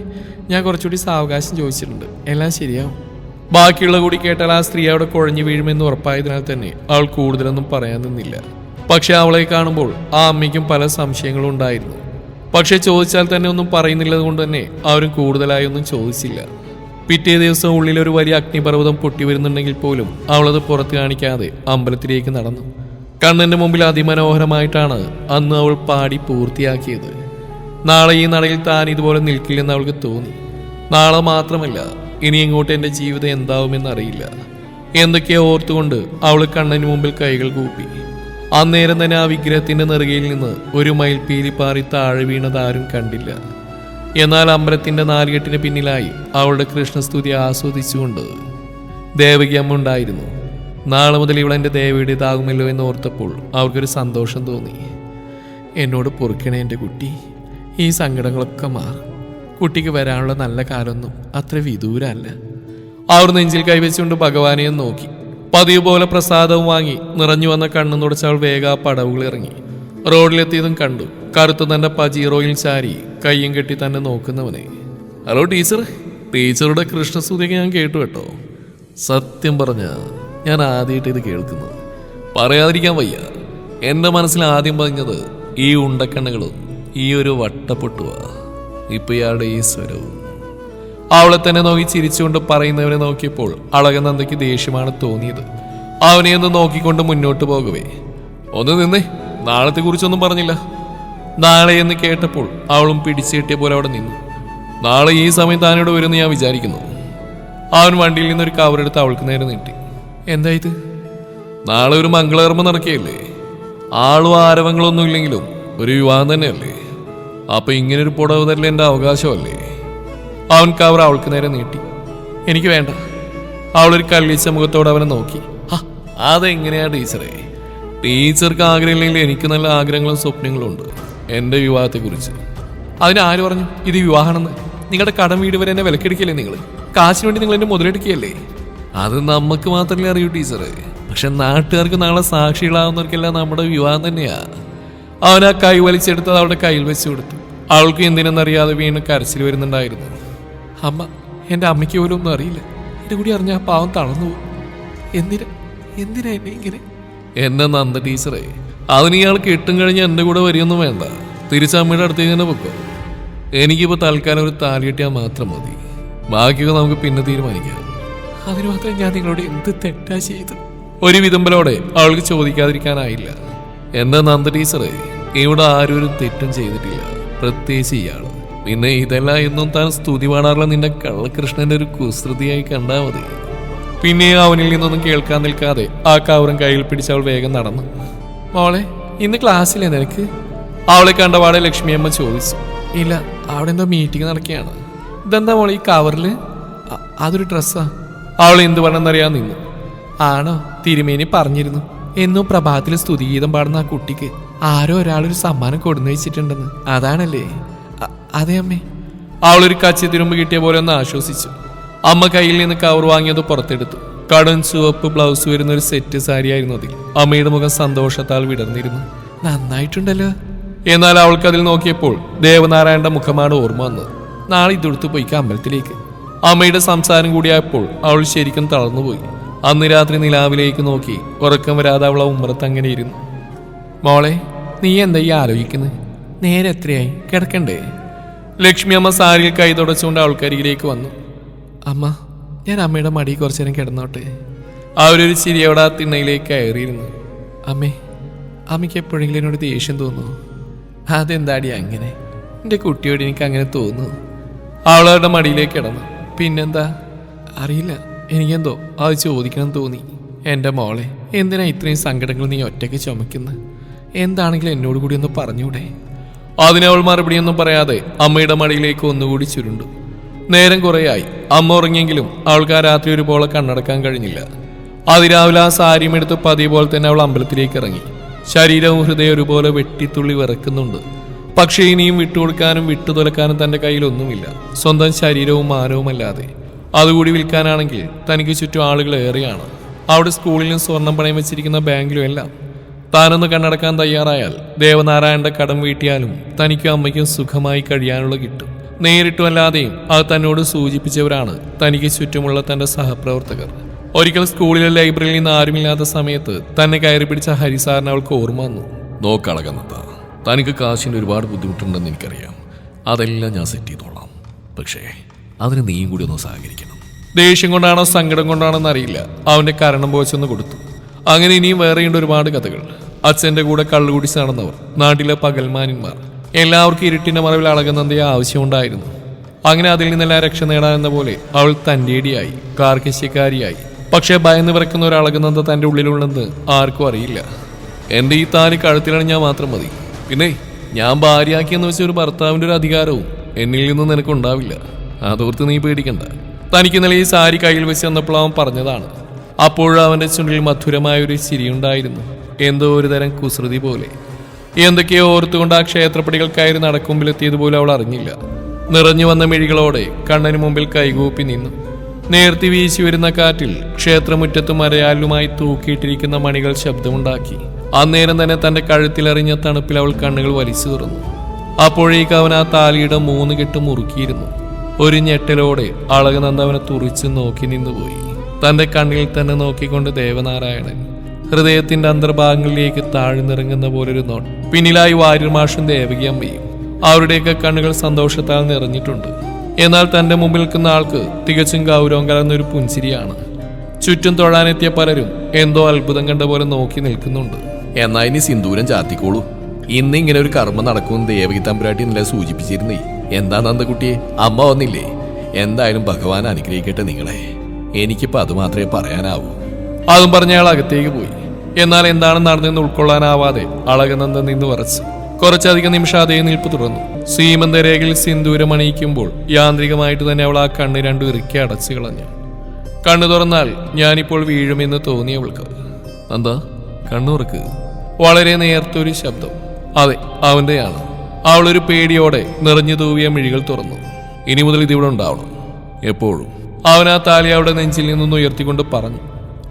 ഞാൻ കുറച്ചുകൂടി സാവകാശം ചോദിച്ചിട്ടുണ്ട്, എല്ലാം ശരിയാവും. ബാക്കിയുള്ള കൂടി കേട്ടാൽ ആ സ്ത്രീ അവിടെ കുഴഞ്ഞു വീഴുമെന്ന് ഉറപ്പായതിനാൽ തന്നെ അവൾ കൂടുതലൊന്നും പറയാൻ നിന്നില്ല. പക്ഷെ അവളെ കാണുമ്പോൾ ആ അമ്മയ്ക്കും പല സംശയങ്ങളും ഉണ്ടായിരുന്നു. പക്ഷെ ചോദിച്ചാൽ തന്നെ ഒന്നും പറയുന്നില്ലത് കൊണ്ട് തന്നെ അവരും കൂടുതലായി ഒന്നും ചോദിച്ചില്ല. പിറ്റേ ദിവസം ഉള്ളിൽ ഒരു വലിയ അഗ്നിപർവ്വതം പൊട്ടി വരുന്നുണ്ടെങ്കിൽ പോലും അവളത് പുറത്ത് കാണിക്കാതെ അമ്പലത്തിലേക്ക് നടന്നു. കണ്ണന്റെ മുമ്പിൽ അതിമനോഹരമായിട്ടാണ് അന്ന് അവൾ പാടി പൂർത്തിയാക്കിയത്. നാളെ ഈ നടയിൽ താൻ ഇതുപോലെ നിൽക്കില്ലെന്ന് അവൾക്ക് തോന്നി. നാളെ മാത്രമല്ല, ഇനി എങ്ങോട്ട് എൻ്റെ ജീവിതം എന്താവുമെന്നറിയില്ല. എന്തൊക്കെയോ ഓർത്തുകൊണ്ട് അവൾ കണ്ണന് മുമ്പിൽ കൈകൾ കൂപ്പി. അന്നേരം തന്നെ ആ വിഗ്രഹത്തിന്റെ നെറുകയിൽ നിന്ന് ഒരു മയിൽപ്പീലി പാറി താഴെ വീണതാരും കണ്ടില്ല. എന്നാൽ അമ്പലത്തിന്റെ നാലുകെട്ടിന് പിന്നിലായി അവളുടെ കൃഷ്ണസ്തുതി ആസ്വദിച്ചുകൊണ്ട് ദേവകി അമ്മ ഉണ്ടായിരുന്നു. നാളെ മുതൽ ഇവളെൻ്റെ ദേവിയുടേതാകുമല്ലോ എന്ന് ഓർത്തപ്പോൾ അവർക്കൊരു സന്തോഷം തോന്നി. എന്നോട് പൊറുക്കണേ എൻ്റെ കുട്ടി, ഈ സങ്കടങ്ങളൊക്കെ മാറും. കുട്ടിക്ക് വരാനുള്ള നല്ല കാലമൊന്നും അത്ര വിദൂരമല്ല. അവർ നെഞ്ചിൽ കൈവച്ചുകൊണ്ട് ഭഗവാനെ നോക്കി. പതിവ് പോലെ പ്രസാദവും വാങ്ങി നിറഞ്ഞു വന്ന കണ്ണു തുടച്ചവൾ വേഗ പടവുകൾ ഇറങ്ങി. റോഡിലെത്തിയതും കണ്ടു കറുത്ത തന്റെ പജീറോയിൽ ചാരി കയ്യും കെട്ടി തന്നെ നോക്കുന്നവനെ. ഹലോ ടീച്ചർ, ടീച്ചറുടെ കൃഷ്ണസ്തുതിയൊക്കെ ഞാൻ കേട്ടു കേട്ടോ. സത്യം പറഞ്ഞ ഞാൻ ആദ്യമായിട്ട് ഇത് കേൾക്കുന്നത്. പറയാതിരിക്കാൻ വയ്യ. എൻ്റെ മനസ്സിൽ ആദ്യം പറഞ്ഞത് ഈ ഉണ്ടക്കണ്ണുകളും ഈ ഒരു വട്ടപ്പൊട്ടുവാ. ഇപ്പൊ ഇയാളുടെ ഈ സ്വരവും. അവളെ തന്നെ നോക്കി ചിരിച്ചുകൊണ്ട് പറയുന്നവനെ നോക്കിയപ്പോൾ അളകനന്ദയ്ക്ക് ദേഷ്യമാണ് തോന്നിയത്. അവനെ ഒന്ന് നോക്കിക്കൊണ്ട് മുന്നോട്ട് പോകവേ, ഒന്ന് നിന്നേ, നാളത്തെ കുറിച്ചൊന്നും പറഞ്ഞില്ല. നാളെ എന്ന് കേട്ടപ്പോൾ അവളും പിടിച്ചു കെട്ടിയ പോലെ അവിടെ നിന്നു. നാളെ ഈ സമയം താനിവിടെ വരുമെന്ന് ഞാൻ വിചാരിക്കുന്നു. അവൻ വണ്ടിയിൽ നിന്നൊരു കവറെടുത്ത് അവൾക്ക് നേരെ നീട്ടി. എന്താ ഇത്? നാളെ ഒരു മംഗളകർമ്മം നടക്കുകയല്ലേ. ആളും ആരവങ്ങളൊന്നും ഇല്ലെങ്കിലും ഒരു വിവാഹം തന്നെയല്ലേ. അപ്പൊ ഇങ്ങനൊരു പുടവ് തരല് എൻ്റെ അവകാശമല്ലേ. അവൻ കവർ അവൾക്ക് നേരെ നീട്ടി. എനിക്ക് വേണ്ട. അവളൊരു കല്ലിച്ച മുഖത്തോടെ അവനെ നോക്കി. അതെങ്ങനെയാ ടീച്ചറെ? ടീച്ചർക്ക് ആഗ്രഹമില്ലെങ്കിൽ എനിക്ക് നല്ല ആഗ്രഹങ്ങളും സ്വപ്നങ്ങളും ഉണ്ട് എൻ്റെ വിവാഹത്തെക്കുറിച്ച്. അതിന് ആര് പറഞ്ഞു ഇത് വിവാഹമാണെന്ന്? നിങ്ങളുടെ കടം വീട് വരെ എന്നെ വിലക്കെടുക്കില്ലേ നിങ്ങൾ? കാശിന് വേണ്ടി നിങ്ങൾ എന്നെ മുതലെടുക്കുകയല്ലേ? അത് നമുക്ക് മാത്രമല്ലേ അറിയൂ ടീച്ചറെ. പക്ഷെ നാട്ടുകാർക്ക് നാളെ സാക്ഷികളാവുന്നവർക്കെല്ലാം നമ്മുടെ വിവാഹം തന്നെയാ. അവൻ ആ കൈ വലിച്ചെടുത്തത് അവളുടെ കയ്യിൽ വെച്ച് കൊടുത്തു. അവൾക്ക് എന്തിനെന്നറിയാതെ വീണ്ടും കരച്ചിൽ വരുന്നുണ്ടായിരുന്നു. അമ്മ, എൻ്റെ അമ്മയ്ക്ക് പോലും ഒന്നും അറിയില്ല. എന്നെ കൂടി അറിഞ്ഞ ആ പാവം തളർന്നു പോകും. എന്തിനാ എന്നെ ഇങ്ങനെ? എന്നെ നന്ദ ടീച്ചറെ, അതിന് ഇയാൾ കെട്ടും കഴിഞ്ഞ് എൻ്റെ കൂടെ വരികയൊന്നും വേണ്ട. തിരിച്ചമ്മയുടെ അടുത്തേക്ക് തന്നെ പൊക്കോ. എനിക്കിപ്പോൾ തൽക്കാലം ഒരു താലി കെട്ടിയാൽ മാത്രം മതി. ബാക്കിയൊക്കെ നമുക്ക് പിന്നെ തീരുമാനിക്കാം. അതിന് മാത്രം ഞാൻ നിങ്ങളോട് എന്ത് തെറ്റാ ചെയ്തു? ഒരു വിതമ്പലോടെ അവൾക്ക് ചോദിക്കാതിരിക്കാനായില്ല. എന്റെ നന്ദ ടീച്ചറെ, ഇവിടെ ആരും ഒരു തെറ്റും ചെയ്തിട്ടില്ല, പ്രത്യേകിച്ച് ഇയാൾ. പിന്നെ ഇതെല്ലാം എന്നും താൻ സ്തുതി പാടാറുള്ള നിന്റെ കള്ളകൃഷ്ണന്റെ ഒരു കുസൃതിയായി കണ്ടാ മതി. പിന്നെ അവനിൽ നിന്നൊന്നും കേൾക്കാൻ നിൽക്കാതെ ആ കവറും കയ്യിൽ പിടിച്ച് അവൾ വേഗം നടന്നു. മോളെ, ഇന്ന് ക്ലാസ്സിലെ നിനക്ക്? അവളെ കണ്ടപാടെ ലക്ഷ്മിയമ്മ ചോദിച്ചു. ഇല്ല, അവിടെ എന്തോ മീറ്റിംഗ് നടക്കുകയാണ്. ഇതെന്താ മോളെ ഈ കവറില്? അതൊരു ഡ്രസ്സാ. അവൾ എന്ത് പറഞ്ഞെന്നറിയാൻ നിന്നു. ആണോ? തിരുമേനി പറഞ്ഞിരുന്നു എന്നും പ്രഭാതത്തിൽ സ്തുതിഗീതം പാടുന്ന ആ കുട്ടിക്ക് ആരോ ഒരാളൊരു സമ്മാനം കൊടുന്നു വെച്ചിട്ടുണ്ടെന്ന്. അതാണല്ലേ? അതെ അമ്മേ. അവളൊരു കച്ചിത്തിരുമ്പ് കിട്ടിയ പോലെ ഒന്ന് ആശ്വസിച്ചു. അമ്മ കയ്യിൽ നിന്ന് കവർ വാങ്ങിയത് പുറത്തെടുത്തു. കടും ചുവപ്പ് ബ്ലൗസ് വരുന്ന ഒരു സെറ്റ് സാരിയായിരുന്നു അതിൽ. അമ്മയുടെ മുഖം സന്തോഷത്താൽ വിടർന്നിരുന്നു. നന്നായിട്ടുണ്ടല്ലോ. എന്നാൽ അവൾക്ക് അതിൽ നോക്കിയപ്പോൾ ദേവനാരായണന്റെ മുഖമാണ് ഓർമ്മ വന്നത്. നാളെ ഇതെടുത്തു പോയിക്ക അമ്പലത്തിലേക്ക്. അമ്മയുടെ സംസാരം കൂടിയായപ്പോൾ അവൾ ശരിക്കും തളർന്നുപോയി. അന്ന് രാത്രി നിലാവിലേക്ക് നോക്കി ഉറക്കം വരാതെ അവൾ ഉമ്മറത്ത് അങ്ങനെ ഇരുന്നു. മോളെ, നീ എന്താ ഈ ആലോചിക്കുന്നത്? നേരെ എത്രയായി? കിടക്കണ്ടേ? ലക്ഷ്മി അമ്മ സാരിയിൽ കൈ തുടച്ചുകൊണ്ട് അവൾക്കരികിലേക്ക് വന്നു. അമ്മ, ഞാൻ അമ്മയുടെ മടി കുറച്ചു നേരം കിടന്നോട്ടെ. അവരൊരു ചിരിയോടെ ആ തിണ്ണയിലേക്ക് കയറിയിരുന്നു. അമ്മേ, അമ്മയ്ക്ക് എപ്പോഴെങ്കിലും എന്നോട് ദേഷ്യം തോന്നുന്നു? അതെന്താടി അങ്ങനെ? എൻ്റെ കുട്ടിയോട് എനിക്ക് അങ്ങനെ തോന്നുന്നു. അവളവരുടെ മടിയിലേക്ക് കിടന്നു. പിന്നെന്താ അറിയില്ല, എനിക്കെന്തോ അത് ചോദിക്കണം തോന്നി. എൻ്റെ മോളെ, എന്തിനാ ഇത്രയും സങ്കടങ്ങൾ നീ ഒറ്റയ്ക്ക് ചുമക്കുന്നത്? എന്താണെങ്കിലും എന്നോട് കൂടി ഒന്ന് പറഞ്ഞൂടെ? അതിനവൾ മറുപടിയൊന്നും പറയാതെ അമ്മയുടെ മടിയിലേക്ക് ഒന്നുകൂടി ചുരുണ്ടു. നേരം കുറേയായി. അമ്മ ഉറങ്ങിയെങ്കിലും അവൾക്ക് ആ രാത്രി ഒരു പോലെ കണ്ണടക്കാൻ കഴിഞ്ഞില്ല. അതിരാവിലെ ആ സാരിയും എടുത്ത് പതിവ് പോലെ തന്നെ അവൾ അമ്പലത്തിലേക്ക് ഇറങ്ങി. ശരീരവും ഹൃദയം ഒരുപോലെ വെട്ടിത്തുള്ളി വിറക്കുന്നുണ്ട്. പക്ഷേ ഇനിയും വിട്ടുകൊടുക്കാനും വിട്ടുതൊലക്കാനും തൻ്റെ കയ്യിലൊന്നുമില്ല. സ്വന്തം ശരീരവും മാനവുമല്ലാതെ. അതുകൂടി വിൽക്കാനാണെങ്കിൽ തനിക്ക് ചുറ്റും ആളുകൾ ഏറെയാണ്. അവിടെ സ്കൂളിലും സ്വർണം പണയം വെച്ചിരിക്കുന്ന ബാങ്കിലും എല്ലാം. താനൊന്ന് കണ്ണടക്കാൻ തയ്യാറായാൽ ദേവനാരായണന്റെ കടം വീട്ടിയാലും തനിക്കും അമ്മയ്ക്കും സുഖമായി കഴിയാനുള്ള കിട്ടും. നേരിട്ടുമല്ലാതെയും അത് തന്നോട് സൂചിപ്പിച്ചവരാണ് തനിക്ക് ചുറ്റുമുള്ള തൻ്റെ സഹപ്രവർത്തകർ. ഒരിക്കൽ സ്കൂളിലെ ലൈബ്രറിയിൽ നിന്ന് ആരുമില്ലാത്ത സമയത്ത് തന്നെ കയറി പിടിച്ച ഹരിസാറിന് അവൾക്ക് ഓർമ്മ വന്നു. നോക്കളകന്നത്ത, തനിക്ക് കാശിന് ഒരുപാട് ബുദ്ധിമുട്ടുണ്ടെന്ന് എനിക്കറിയാം. അതെല്ലാം ഞാൻ സെറ്റ് ചെയ്തോളാം. പക്ഷേ അതിന് നീയും കൂടി ഒന്ന് സഹകരിക്കണം. ദേഷ്യം കൊണ്ടാണോ സങ്കടം കൊണ്ടാണോ എന്നറിയില്ല, അവന്റെ കരണം പോച്ചൊന്ന് കൊടുത്തു. അങ്ങനെ ഇനിയും വേറെയുണ്ട് ഒരുപാട് കഥകൾ. അച്ഛൻ്റെ കൂടെ കള്ളുകുടിച്ച് നടന്നവർ, നാട്ടിലെ പകൽമാന്യന്മാർ, എല്ലാവർക്കും ഇരുട്ടിന്റെ മറവിൽ അളകുന്നതിന്റെ ആവശ്യമുണ്ടായിരുന്നു. അങ്ങനെ അതിൽ നിന്നെല്ലാം രക്ഷ നേടാനെന്ന പോലെ അവൾ തൻ്റെടിയായി, കാർക്കശ്യക്കാരിയായി. പക്ഷെ ഭയന്ന് വിറക്കുന്ന ഒരു അളകുന്നത് തൻ്റെ ഉള്ളിലുള്ളത് ആർക്കും അറിയില്ല. എൻ്റെ ഈ താലി കഴുത്തിലണിഞ്ഞാൽ മാത്രം മതി. പിന്നെ ഞാൻ ഭാര്യയാക്കിയെന്ന് വെച്ച ഒരു ഭർത്താവിൻ്റെ ഒരു അധികാരവും എന്നിൽ നിന്നും നിനക്കുണ്ടാവില്ല. അതോർത്ത് നീ പേടിക്കണ്ട. തനിക്ക് ഇന്നലെ ഈ സാരി കയ്യിൽ വെച്ച് തന്നപ്പോൾ അവൻ പറഞ്ഞതാണ്. അപ്പോഴും അവൻ്റെ ചുണ്ടിൽ മധുരമായൊരു ചിരിയുണ്ടായിരുന്നു. എന്തോ ഒരു തരം കുസൃതി പോലെ. എന്തൊക്കെയോ ഓർത്തുകൊണ്ട് ആ ക്ഷേത്രപ്പടികൾ കയറി നടക്കുമ്പിലെത്തിയതുപോലെ അവൾ അറിഞ്ഞില്ല. നിറഞ്ഞു വന്ന മിഴികളോടെ കണ്ണന് മുമ്പിൽ കൈകൂപ്പി നിന്നു. നേർത്തി വീശി വരുന്ന കാറ്റിൽ ക്ഷേത്രമുറ്റത്ത് മരയാലുമായി തൂക്കിയിട്ടിരിക്കുന്ന മണികൾ ശബ്ദമുണ്ടാക്കി. അന്നേരം തന്നെ തന്റെ കഴുത്തിലെറിഞ്ഞ തണുപ്പിൽ അവൾ കണ്ണുകൾ വലിച്ചു തുറന്നു. അപ്പോഴേക്ക് അവൻ ആ താലിയുടെ 3 കെട്ട് മുറുക്കിയിരുന്നു. ഒരു ഞെട്ടലോടെ അളകനന്ദ അവനെ തുറിച്ച് നോക്കി നിന്നുപോയി. തന്റെ കണ്ണിൽ തന്നെ നോക്കിക്കൊണ്ട് ദേവനാരായണൻ ഹൃദയത്തിന്റെ അന്തർഭാഗങ്ങളിലേക്ക് താഴ്ന്നിറങ്ങുന്ന പോലൊരു നോട്ട്. പിന്നിലായി വാര്യർ മാഷും ദേവകിയമ്മയും. അവരുടെയൊക്കെ കണ്ണുകൾ സന്തോഷത്താൽ നിറഞ്ഞിട്ടുണ്ട്. എന്നാൽ തന്റെ മുമ്പിൽ നിൽക്കുന്ന ആൾക്ക് തികച്ചും ഗൗരവം കലർന്നൊരു പുഞ്ചിരിയാണ്. ചുറ്റും തൊഴാനെത്തിയ പലരും എന്തോ അത്ഭുതം കണ്ട പോലെ നോക്കി നിൽക്കുന്നുണ്ട്. എന്നാ ഇനി സിന്ദൂരം ചാത്തിക്കോളൂ. ഇന്ന് ഇങ്ങനെ ഒരു കർമ്മം നടക്കുമെന്ന് ദേവകി തമ്പുരാട്ടി ഇന്നലെ സൂചിപ്പിച്ചിരുന്നേ. എന്താ നന്ദകുട്ടിയെ, അമ്മ വന്നില്ലേ? എന്തായാലും ഭഗവാൻ അനുഗ്രഹിക്കട്ടെ നിങ്ങളെ. എനിക്കിപ്പോ അത് മാത്രമേ പറയാനാവൂ. അതും പറഞ്ഞ അയാൾ അകത്തേക്ക് പോയി. എന്നാൽ എന്താണ് നടന്നെന്ന് ഉൾക്കൊള്ളാനാവാതെ അളകനന്ദൻ നിന്ന് വരച്ചു. കുറച്ചധികം നിമിഷം അതേ നിൽപ്പ് തുറന്നു. സീമന്തരേഖയിൽ സിന്ദൂരം അണിയിക്കുമ്പോൾ യാന്ത്രികമായിട്ട് തന്നെ അവൾ ആ കണ്ണ് രണ്ടും ഇറുക്കി അടച്ചു കളഞ്ഞു. കണ്ണു തുറന്നാൽ ഞാനിപ്പോൾ വീഴുമെന്ന് തോന്നി അവൾക്ക്. എന്താ കണ്ണുറക്ക്? വളരെ നേർത്തൊരു ശബ്ദം. അതെ, അവന്റെയാണ്. അവളൊരു പേടിയോടെ നിറഞ്ഞു തൂവിയ മിഴികൾ തുറന്നു. ഇനി മുതൽ ഇതിവിടെ ഉണ്ടാവണം, എപ്പോഴും. അവൻ ആ താലി അവിടെ നെഞ്ചിൽ നിന്നൊന്ന് ഉയർത്തിക്കൊണ്ട് പറഞ്ഞു.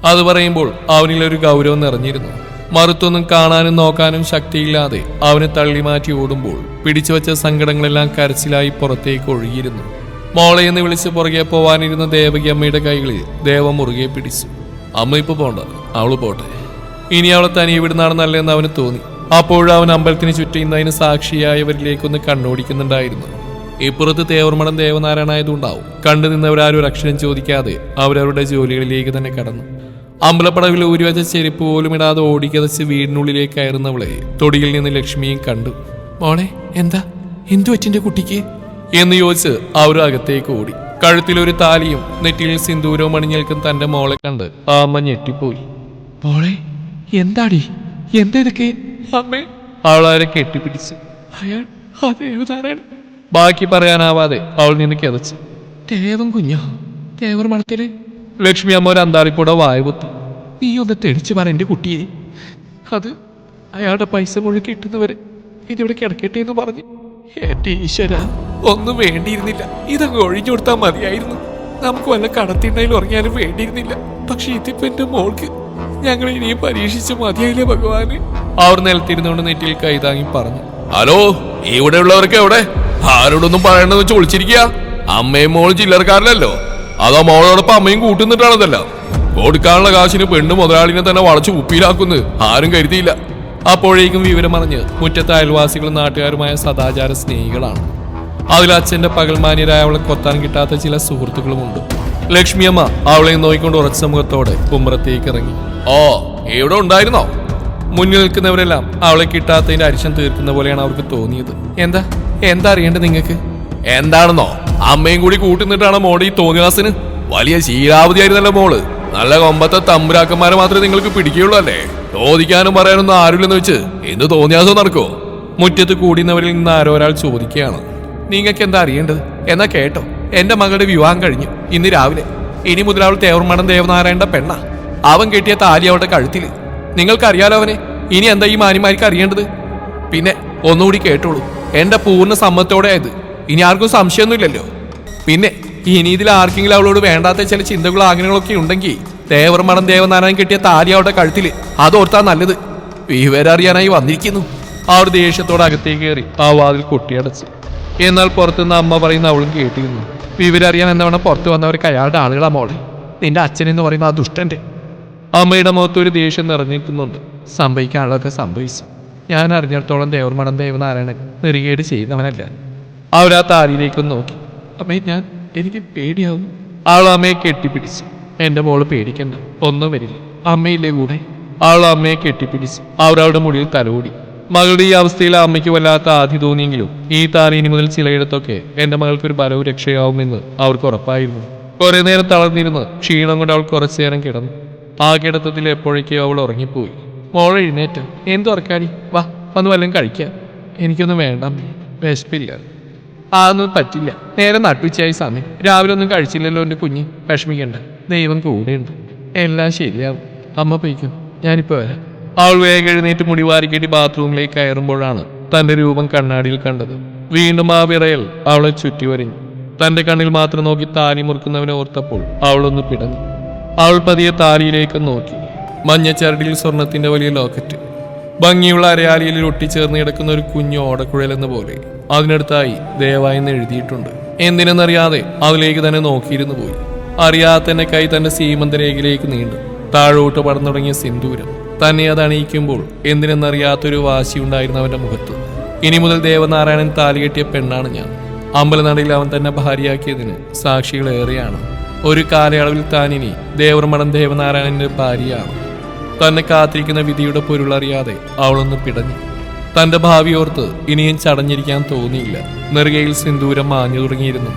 അത് പറയുമ്പോൾ അവനിലൊരു ഗൗരവം നിറഞ്ഞിരുന്നു. മറുത്തൊന്നും കാണാനും നോക്കാനും ശക്തിയില്ലാതെ അവനെ തള്ളി മാറ്റി ഓടുമ്പോൾ പിടിച്ചു വെച്ച സങ്കടങ്ങളെല്ലാം കരച്ചിലായി പുറത്തേക്ക് ഒഴുകിയിരുന്നു. മോളെ എന്ന് വിളിച്ച് പുറകെ പോവാനിരുന്ന ദേവകി അമ്മയുടെ കൈകളിൽ ദേവ മുറുകെ പിടിച്ചു. അമ്മ ഇപ്പൊ പോണ്ട, അവള് പോട്ടെ. ഇനി അവളെ തനിയെ വിടുന്നാണെന്നല്ലെന്ന് അവന് തോന്നി. അപ്പോഴും അവൻ അമ്പലത്തിന് ചുറ്റിയുന്നതിന് സാക്ഷിയായവരിലേക്കൊന്ന് കണ്ണോടിക്കുന്നുണ്ടായിരുന്നു. ഇപ്പുറത്ത് തേവർമഠം ദേവനാരായണായതുണ്ടാവും. കണ്ടു നിന്നവരാരും ഒരു അക്ഷരം ചോദിക്കാതെ അവരവരുടെ ജോലികളിലേക്ക് തന്നെ കടന്നു. അമ്പലപ്പടവിൽ ഊരിവെച്ച ചെരുപ്പ് പോലും ഇടാതെ ഓടിക്കതച്ച് വീടിനുള്ളിലേക്ക് കയറുന്നവളെ തൊടിയിൽ നിന്ന് ലക്ഷ്മിയും കണ്ടു. മോളെ എന്താ, എന്തു പറ്റിന്റെ കുട്ടിക്ക് എന്ന് ചോദിച്ച് അവരും അകത്തേക്ക് ഓടി. കഴുത്തിലൊരു താലിയും നെറ്റിയിൽ സിന്ദൂരവും അണിഞ്ഞേൽക്കും തന്റെ മോളെ കണ്ട് ആ അമ്മ ഞെട്ടിപ്പോയി. മോളെ എന്താടി, എന്താ ഇതൊക്കെ? അമ്മേ, അവളാരെ കെട്ടിപ്പിടിച്ച്. അയാൾ ആ ദേവനാരായണൻ. ബാക്കി പറയാനാവാതെ അവൾ നിന്ന് കിതച്ചു. ദേവൻ കുഞ്ഞോ? ദേവർ മണത്തില്? ലക്ഷ്മി അമ്മ ഒരു അന്താളിപ്പൂടെ വായുപൊത്തി. നീ ഒന്ന് തെളിച്ചു പറ എന്റെ കുട്ടിയെ. അത് അയാളുടെ പൈസ മുഴുവൻ കിട്ടുന്നവരെ ഇതിവിടെ കിടക്കട്ടെ എന്ന് പറഞ്ഞു. എന്റെ ഈശ്വര, ഒന്നും വേണ്ടിയിരുന്നില്ല. ഇതങ്ങ് ഒഴിഞ്ഞു കൊടുത്താൽ മതിയായിരുന്നു. നമുക്ക് വല്ല കടത്തിണ്ടായാലും ഉറങ്ങിയാലും വേണ്ടിയിരുന്നില്ല. പക്ഷെ ഇതിപ്പോ എന്റെ മോൾക്ക് ഞങ്ങൾ ഇനിയും പരീക്ഷിച്ച് മതിയായില്ലേ ഭഗവാന്. അവർ നിലത്തിരുന്നുകൊണ്ട് നെറ്റിയിൽ കൈതാങ്ങി പറഞ്ഞു. ഹലോ, ഇവിടെ ഉള്ളവർക്ക് എവിടെ? ആരോടൊന്നും പറയണ്ടെന്ന് വെച്ച് ഒളിച്ചിരിക്കുക. അമ്മയും മോളും ചില്ലറക്കാരനല്ലോ. അതോ മോളോടൊപ്പം അമ്മയും കൂട്ടുന്നിട്ടാണതല്ല. കൊടുക്കാനുള്ള കാശിന് പെണ്ണ് മുതലാളിനെ തന്നെ വളച്ച് ഉപ്പിയിലാക്കുന്നു ആരും കരുതിയില്ല. അപ്പോഴേക്കും വിവരം അറിഞ്ഞ് മുറ്റത്തെ അയൽവാസികളും നാട്ടുകാരുമായ സദാചാര സ്നേഹികളാണ്. അതിൽ അച്ഛന്റെ പകൽമാന്യരായ അവളെ കൊത്താൻ കിട്ടാത്ത ചില സുഹൃത്തുക്കളുമുണ്ട്. ലക്ഷ്മിയമ്മ അവളെ നോയിക്കൊണ്ട് ഉറച്ച മുഖത്തോടെ ഉമ്മറത്തേക്ക് ഇറങ്ങി. ഓ, ഇവിടെ ഉണ്ടായിരുന്നോ? മുന്നിൽ നിൽക്കുന്നവരെല്ലാം അവളെ കിട്ടാത്തതിന്റെ അരിശം തീർക്കുന്ന പോലെയാണ് അവർക്ക് തോന്നിയത്. എന്താ എന്താ അറിയേണ്ടത് നിങ്ങൾക്ക്? എന്താണെന്നോ? അമ്മയും കൂടി കൂട്ടുന്നിട്ടാണ് മോടെ ഈ തോന്നിയാസിന്. വലിയ ശീലാവധിയായിരുന്നല്ലോ മോള്. നല്ല കൊമ്പത്തെ തമ്പുരാക്കന്മാരെ മാത്രമേ നിങ്ങൾക്ക് പിടിക്കുകയുള്ളൂ അല്ലേ? ചോദിക്കാനും പറയാനൊന്നും ആരുമില്ലെന്ന് വെച്ച് എന്ത് തോന്നിയാസോ നടക്കോ? മുറ്റത്ത് കൂടുന്നവരിൽ നിന്ന് ആരോ ഒരാൾ ചോദിക്കുകയാണ്. നിങ്ങൾക്ക് എന്താ അറിയേണ്ടത്? എന്നാ കേട്ടോ, എന്റെ മകളുടെ വിവാഹം കഴിഞ്ഞു ഇന്ന് രാവിലെ. ഇനി മുതൽ അവൾ തേവർമഠം ദേവനാരായണന്റെ പെണ്ണ. അവൻ കെട്ടിയ താലി അവളുടെ കഴുത്തില്. നിങ്ങൾക്കറിയാലോ അവനെ. ഇനി എന്താ ഈ മാനിമാർക്ക് അറിയേണ്ടത്? പിന്നെ ഒന്നുകൂടി കേട്ടോളൂ, എന്റെ പൂർണ്ണ സമ്മതത്തോടെ ആയത്. ഇനി ആർക്കും സംശയമൊന്നുമില്ലല്ലോ. പിന്നെ ഇനി ഇതിൽ ആർക്കെങ്കിലും അവളോട് വേണ്ടാത്ത ചില ചിന്തകളോ ആഗ്രഹങ്ങളൊക്കെ ഉണ്ടെങ്കിൽ തേവർമഠം ദേവനാരായണൻ കെട്ടിയ താലി അവളുടെ കഴുത്തില് അതോർത്താ നല്ലത്. വിവരം അറിയാനായി വന്നിരിക്കുന്നു. അവർ ദേഷ്യത്തോടെ അകത്തേക്ക് കയറി ആ വാതിൽ കൊട്ടിയടച്ചു. എന്നാൽ പുറത്തുനിന്ന് അമ്മ പറയുന്ന അവളും കേട്ടിരുന്നു. വിവരം അറിയാൻ എന്നവണ്ണം പുറത്തു വന്നവർക്ക് അയാളുടെ ആളുകളാ മോളെ. നിന്റെ അച്ഛൻ എന്ന് പറയുന്ന ആ ദുഷ്ടന്റെ. അമ്മയുടെ മുഖത്തൊരു ദേഷ്യം നിറഞ്ഞിരിക്കുന്നുണ്ട്. സംഭവിക്കാനുള്ളതൊക്കെ സംഭവിച്ചു. ഞാൻ അറിഞ്ഞിടത്തോളം തേവർമഠം ദേവനാരായണൻ നെറികേട് ചെയ്യുന്നവനല്ല. അവരാ താലിയിലേക്കൊന്ന് നോക്കി. അമ്മേ, എനിക്ക് പേടിയാവുന്നു. അവൾ അമ്മയെ കെട്ടിപ്പിടിച്ചു. എന്റെ മോള് പേടിക്കണ്ട, ഒന്നും വരില്ല, അമ്മയില്ലേ കൂടെ. അവൾ അമ്മയെ കെട്ടിപ്പിടിച്ചു. അവരവരുടെ മുടിയിൽ തലോടി. മകളുടെ ഈ അവസ്ഥയിൽ അമ്മയ്ക്ക് വല്ലാത്ത ആധി തോന്നിയെങ്കിലും ഈ താലി ഇനി മുതൽ ചിലയിടത്തൊക്കെ എന്റെ മകൾക്കൊരു ബലവും രക്ഷയാവുമെന്ന് അവർക്ക് ഉറപ്പായിരുന്നു. കുറെ നേരം തളർന്നിരുന്ന് ക്ഷീണം കൊണ്ട് അവൾ കുറച്ചു നേരം കിടന്നു. ആ കിടത്തത്തിൽ എപ്പോഴേക്കോ അവൾ ഉറങ്ങിപ്പോയി. മോൾ എഴുന്നേറ്റ്. എന്തുറക്കാടി, വാ വന്ന് വല്ലതും കഴിക്കാം. എനിക്കൊന്നും വേണ്ട, വിശപ്പില്ല. അതൊന്നും പറ്റില്ല, നേരെ നട്ടുച്ചയായി സമയം. രാവിലെ ഒന്നും കഴിച്ചില്ലല്ലോ എൻ്റെ കുഞ്ഞ്. വിഷമിക്കണ്ട, ദൈവം കൂടെയുണ്ട്, എല്ലാം ശരിയാവും. അമ്മ പോയിക്കും, ഞാനിപ്പോൾ വരാം. അവൾ വേഗം എഴുന്നേറ്റ് മുടി വാരിക്കെട്ടി ബാത്റൂമിലേക്ക് കയറുമ്പോഴാണ് തന്റെ രൂപം കണ്ണാടിയിൽ കണ്ടത്. വീണ്ടും ആ വിറയൽ അവളെ ചുറ്റി വരിഞ്ഞു. തന്റെ കണ്ണിൽ മാത്രം നോക്കി താലി മുറുക്കുന്നവനെ ഓർത്തപ്പോൾ അവളൊന്ന് പിടഞ്ഞു. അവൾ പതിയെ താലിയിലേക്ക് നോക്കി. മഞ്ഞച്ചരടിയിൽ സ്വർണത്തിന്റെ വലിയ ലോക്കറ്റ്, ഭംഗിയുള്ള അരയാലിയിൽ ഒട്ടിച്ചേർന്ന് കിടക്കുന്ന ഒരു കുഞ്ഞു ഓടക്കുഴൽ എന്ന പോലെ അതിനടുത്തായി ദയവായെന്ന് എഴുതിയിട്ടുണ്ട്. എന്തിനെന്നറിയാതെ അതിലേക്ക് തന്നെ നോക്കിയിരുന്നു പോയി. അറിയാതെ തന്നെ കൈ തന്റെ സീമന്തരേഖയിലേക്ക് നീണ്ടു. താഴോട്ട് പടർന്നു തുടങ്ങിയ സിന്ദൂരം തന്നെ അത് അണിയിക്കുമ്പോൾ എന്തിനെന്നറിയാത്തൊരു വാശിയുണ്ടായിരുന്നു അവന്റെ മുഖത്ത്. ഇനി മുതൽ ദേവനാരായണൻ താലി കെട്ടിയ പെണ്ണാണ് ഞാൻ. അമ്പലനടയിൽ അവൻ തന്നെ ഭാര്യയാക്കിയതിന് സാക്ഷികളേറെയാണ്. ഒരു കാലയളവിൽ താനിനി ദേവർമഠം ദേവനാരായണന്റെ ഭാര്യയാണ്. തന്നെ കാത്തിരിക്കുന്ന വിധിയുടെ പൊരുളറിയാതെ അവളൊന്ന് പിടഞ്ഞു. തന്റെ ഭാവിയോർത്ത് ഇനിയും ചടഞ്ഞിരിക്കാൻ തോന്നിയില്ല. നെറുകയിൽ സിന്ദൂരം മാഞ്ഞു തുടങ്ങിയിരുന്നു.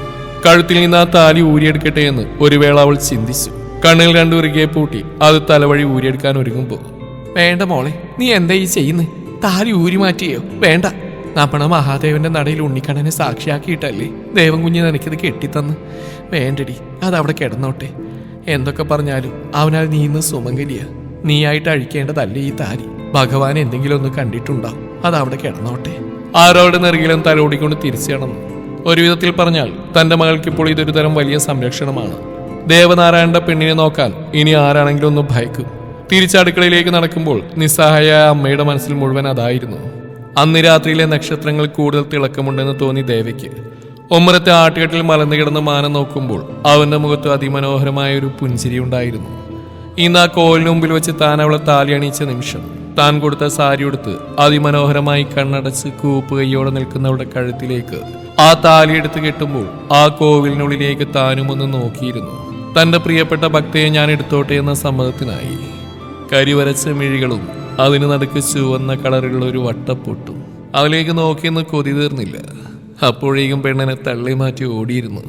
കഴുത്തിൽ നിന്ന് ആ താലി ഊരിയെടുക്കട്ടെ എന്ന് ഒരു വേള അവൾ ചിന്തിച്ചു. കണ്ണിൽ രണ്ടു ഇറുകെ പൂട്ടി അത് തലവഴി ഊരിയെടുക്കാൻ ഒരുങ്ങുമ്പോ, വേണ്ട മോളെ, നീ എന്താ ഈ ചെയ്യുന്നത്? താലി ഊരി മാറ്റിയോ? വേണ്ട, നമ്മുടെ മഹാദേവന്റെ നടയിൽ ഉണ്ണിക്കണ്ണനെ സാക്ഷിയാക്കിയിട്ടല്ലേ ദേവൻ കുഞ്ഞ് നിനക്കിത് കെട്ടിത്തന്ന്. വേണ്ടടി, അതവിടെ കിടന്നോട്ടെ. എന്തൊക്കെ പറഞ്ഞാലും അവനാൽ നീ ഇന്ന് സുമംഗലിയ. നീയായിട്ട് അഴിക്കേണ്ടതല്ല ഈ താലി. ഭഗവാൻ എന്തെങ്കിലും ഒന്ന് കണ്ടിട്ടുണ്ടാവും. അത് അവിടെ കിടന്നോട്ടെ. ആരോടെ നെറുകിലും തലോടിക്കൊണ്ട് തിരിച്ചു കിടന്നു. ഒരു വിധത്തിൽ പറഞ്ഞാൽ തന്റെ മകൾക്ക് ഇപ്പോൾ ഇതൊരു തരം വലിയ സംരക്ഷണമാണ്. ദേവനാരായണന്റെ പെണ്ണിനെ നോക്കാൻ ഇനി ആരാണെങ്കിലും ഒന്ന് ഭയക്കും. തിരിച്ചടുക്കളയിലേക്ക് നടക്കുമ്പോൾ നിസ്സഹായ അമ്മയുടെ മനസ്സിൽ മുഴുവൻ അതായിരുന്നു. അന്ന് രാത്രിയിലെ നക്ഷത്രങ്ങൾ കൂടുതൽ തിളക്കമുണ്ടെന്ന് തോന്നി ദേവയ്ക്ക്. ഒമ്മരത്തെ ആട്ടുകെട്ടിൽ മലർന്നു കിടന്ന് മാനം നോക്കുമ്പോൾ അവന്റെ മുഖത്ത് അതിമനോഹരമായ ഒരു പുഞ്ചിരി ഉണ്ടായിരുന്നു. ഇന്ന് ആ കോലിന് മുമ്പിൽ വെച്ച് താൻ അവളെ താലി അണിയിച്ച നിമിഷം, താൻ കൊടുത്ത സാരി ഉടുത്ത് അതിമനോഹരമായി കണ്ണടച്ച് കൂപ്പുകയ്യോടെ നിൽക്കുന്നവളുടെ കഴുത്തിലേക്ക് ആ താലി എടുത്ത് കെട്ടുമ്പോൾ ആ കോവിലിനുള്ളിലേക്ക് താനും ഒന്ന് നോക്കിയിരുന്നു. തന്റെ പ്രിയപ്പെട്ട ഭക്തയെ ഞാൻ എടുത്തോട്ടെ എന്ന സമ്മതത്തിനായി. കരിവരച്ച മിഴികളും അതിന് നടുക്ക് ചുവന്ന കളറുള്ള ഒരു വട്ടപ്പൊട്ടും. അതിലേക്ക് നോക്കിയെന്ന് കൊതി തീർന്നില്ല. അപ്പോഴേക്കും പെണ്ണിനെ തള്ളി മാറ്റി ഓടിയിരുന്നു.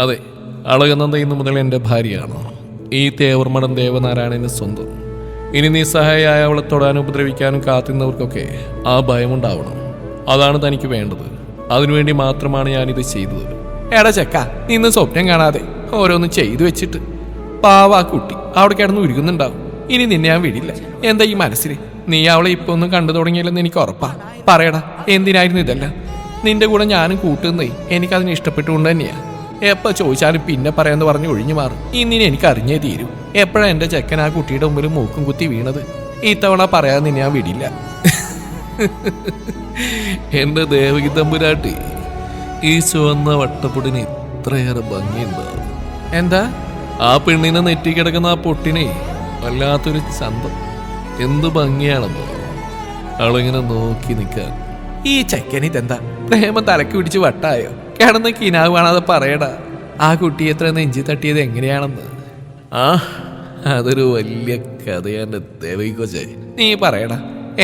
അതെ, അളകനന്ദ ഇന്നു മുതൽ എൻ്റെ ഭാര്യയാണ്. ഈ തേവർമഠം ദേവനാരായണന് സ്വന്തം. ഇനി നിസ്സഹായായ അവളെ തൊടാനും ഉപദ്രവിക്കാനും കാത്തുന്നവർക്കൊക്കെ ആ ഭയമുണ്ടാവണം. അതാണ് തനിക്ക് വേണ്ടത്. അതിനുവേണ്ടി മാത്രമാണ് ഞാനിത് ചെയ്തത്. എടാ ചെക്ക, നിന്ന് സ്വപ്നം കാണാതെ ഓരോന്നും ചെയ്തു വെച്ചിട്ട് പാവാ കുട്ടി അവിടെ കിടന്ന് ഉരുകുന്നുണ്ടാവും. ഇനി നിന്നെ ഞാൻ വിടില്ല. എന്താ ഈ മനസ്സിൽ? നീ അവളെ ഇപ്പൊ ഒന്നും കണ്ടു തുടങ്ങിയില്ലെന്ന് എനിക്ക് ഉറപ്പാ. പറയടാ, എന്തിനായിരുന്നു ഇതെല്ലാം? നിന്റെ കൂടെ ഞാനും കൂട്ടുന്നേ എനിക്കതിന് ഇഷ്ടപ്പെട്ടുകൊണ്ട് തന്നെയാ. എപ്പോൾ ചോദിച്ചാലും പിന്നെ പറയാന്ന് പറഞ്ഞ് ഒഴിഞ്ഞു മാറും. ഇന്നിനി എനിക്ക് അറിഞ്ഞേ തീരൂ. എപ്പോഴാണ് എൻ്റെ ചെക്കൻ ആ കുട്ടിയുടെ മുമ്പിൽ മൂക്കും കുത്തി വീണത്? ഇത്തവണ പറയാതെ നിന്നെ ഞാൻ വിടില്ല. എന്റെ ദേവകി തമ്പുരാട്ടി, ഈ ചുവന്ന വട്ടപ്പൊടിന് ഇത്രയേറെ ഭംഗിയുണ്ടാവും. എന്താ? ആ പെണ്ണിനെ നെറ്റി കിടക്കുന്ന ആ പൊട്ടിനെ വല്ലാത്തൊരു ചന്തം. എന്ത് ഭംഗിയാണെന്നോ അവളിങ്ങനെ നോക്കി നിൽക്കാൻ. ഈ ചെക്കൻ ഇതെന്താ പ്രേമം തലക്ക് പിടിച്ച് വട്ടായോ? കിടന്ന് കിനാവ് കാണാതെ പറയടാ, ആ കുട്ടി എത്ര നെഞ്ചി തട്ടിയത് എങ്ങനെയാണെന്ന്. ആ, അതൊരു വലിയ കഥയാന്റെ ദേവകി കൊച്ചേ. നീ പറയടാ.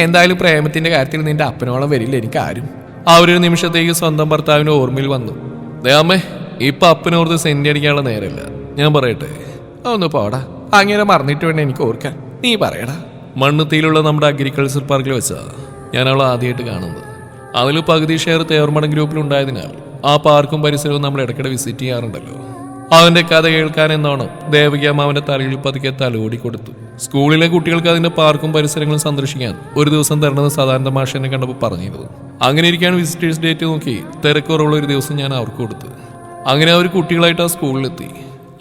എന്തായാലും പ്രേമത്തിന്റെ കാര്യത്തിൽ നിന്റെ അപ്പനോളം വരില്ല എനിക്കാരും. ആ ഒരു നിമിഷത്തേക്ക് സ്വന്തം ഭർത്താവിന്റെ ഓർമ്മയിൽ വന്നു. ദേവമ്മേ, ഇപ്പൊ അപ്പനോർത്ത് സെന്റി അടിക്കാനുള്ള നേരമില്ല. ഞാൻ പറയട്ടെ? ഒന്ന് പോടാ, അങ്ങനെ മറന്നിട്ട് വേണ്ട എനിക്ക് ഓർക്കാൻ. നീ പറയടാ. മണ്ണുത്തിയിലുള്ള നമ്മുടെ അഗ്രികൾച്ചർ പാർക്കിൽ വെച്ചാ ഞാൻ അവളെ ആദ്യമായിട്ട് കാണുന്നത്. അതിൽ പകുതി ഷെയർ തേവർമഠം ഗ്രൂപ്പിൽ ഉണ്ടായതിനാൽ ആ പാർക്കും പരിസരവും നമ്മൾ ഇടയ്ക്കിടെ വിസിറ്റ് ചെയ്യാറുണ്ടല്ലോ. അവന്റെ കഥ കേൾക്കാൻ എന്നോണം ദേവകി അമ്മ അവന്റെ തലയിൽ പതുക്കെ തലോടി കൊടുത്തു. സ്കൂളിലെ കുട്ടികൾക്ക് അതിന്റെ പാർക്കും പരിസരങ്ങളും സന്ദർശിക്കാൻ ഒരു ദിവസം തരണമെന്ന് സാധാരണ മാഷ് എന്നെ കണ്ടപ്പോൾ പറഞ്ഞിരുന്നു. അങ്ങനെ ഇരിക്കുകയാണ് വിസിറ്റേഴ്സ് ഡേറ്റ് നോക്കി തിരക്കുറവുള്ള ഒരു ദിവസം ഞാൻ അവർക്ക് കൊടുത്തു. അങ്ങനെ അവർ കുട്ടികളായിട്ട് ആ സ്കൂളിലെത്തി.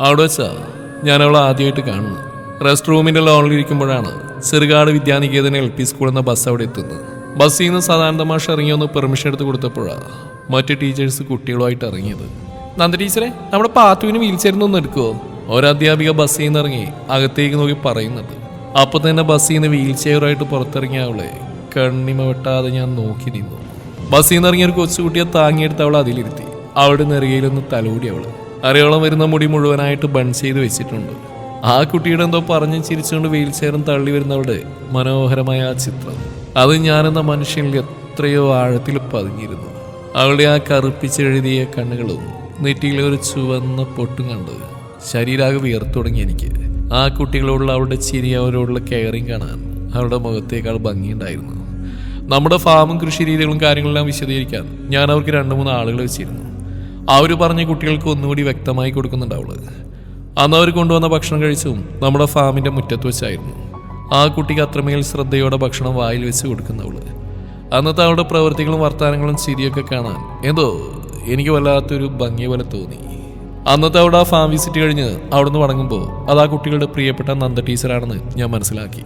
അവിടെ വെച്ചാ ഞാൻ അവളെ ആദ്യമായിട്ട് കാണുന്നു. റെസ്റ്റ് റൂമിന്റെ ലോണിലിരിക്കുമ്പോഴാണ് ചെറുകാട് വിദ്യാനികേതൻ LP സ്കൂൾ എന്ന ബസ് അവിടെ എത്തുന്നത്. ബസ്സിൽ നിന്ന് സാധാരണ മാഷ് ഇറങ്ങി ഒന്ന് പെർമിഷൻ എടുത്ത് കൊടുത്തപ്പോഴാണ് മറ്റു ടീച്ചേഴ്സ് കുട്ടികളുമായിട്ട് ഇറങ്ങിയത്. നന്ദ ടീച്ചറെ, നമ്മുടെ പാത്തുവിന് വീൽ ചെയറിനൊന്നും എടുക്കുവോ? ഒരധ്യാപിക ബസ്സിൽ നിന്ന് ഇറങ്ങി അകത്തേക്ക് നോക്കി പറയുന്നുണ്ട്. അപ്പൊ തന്നെ ബസ്സിൽ നിന്ന് വീൽ ചെയറായിട്ട് പുറത്തിറങ്ങിയ അവളെ കണ്ണിമ വെട്ടാതെ ഞാൻ നോക്കി നിന്നു. ബസ്സിൽ നിന്ന് ഇറങ്ങിയ ഒരു കൊച്ചുകുട്ടിയെ താങ്ങിയെടുത്ത് അവൾ അതിലിരുത്തി. അവളുടെ നെറുകയിലൊന്ന് തലോടി. അവള് അരയോളം വരുന്ന മുടി മുഴുവനായിട്ട് ബൺ ചെയ്ത് വെച്ചിട്ടുണ്ട്. ആ കുട്ടിയുടെ എന്തോ പറഞ്ഞ് ചിരിച്ചുകൊണ്ട് വീൽ ചെയറും തള്ളി വരുന്നവളുടെ മനോഹരമായ ആ ചിത്രം, അത് ഞാനെന്ന മനുഷ്യനിൽ എത്രയോ ആഴത്തിൽ പതിഞ്ഞിരുന്നു. അവളുടെ ആ കറുപ്പിച്ചെഴുതിയ കണ്ണുകളും നെറ്റിയിലെ ഒരു ചുവന്ന പൊട്ടും കണ്ട് ശരീരാകെ വിയർത്തു തുടങ്ങി എനിക്ക്. ആ കുട്ടികളോടുള്ള അവളുടെ ചിരി, അവരോടുള്ള കെയറിങ് കാണാൻ അവളുടെ മുഖത്തേക്കാൾ ഭംഗിയുണ്ടായിരുന്നു. നമ്മുടെ ഫാമും കൃഷി രീതികളും കാര്യങ്ങളെല്ലാം വിശദീകരിക്കാൻ ഞാൻ അവർക്ക് 2-3 ആളുകൾ വെച്ചിരുന്നു. അവർ പറഞ്ഞ കുട്ടികൾക്ക് ഒന്നുകൂടി വ്യക്തമായി കൊടുക്കുന്നുണ്ട് അവള്. അന്ന് അവർ കൊണ്ടുവന്ന ഭക്ഷണം കഴിച്ചും നമ്മുടെ ഫാമിന്റെ മുറ്റത്ത് വെച്ചായിരുന്നു. ആ കുട്ടിക്ക് അത്രമേൽ ശ്രദ്ധയോടെ ഭക്ഷണം വായിൽ വെച്ച് കൊടുക്കുന്നവള്. അന്നത്തെ അവളുടെ പ്രവൃത്തികളും വർത്തമാനങ്ങളും ചിരിയൊക്കെ കാണാൻ എന്തോ എനിക്ക് വല്ലാത്തൊരു ഭംഗി പോലെ തോന്നി. അന്നത്തെ അവിടെ ആ ഫാം വിസിറ്റ് കഴിഞ്ഞ് അവിടുന്ന് മടങ്ങുമ്പോൾ അത് ആ കുട്ടികളുടെ പ്രിയപ്പെട്ട നന്ദ ടീച്ചറാണെന്ന് ഞാൻ മനസ്സിലാക്കി.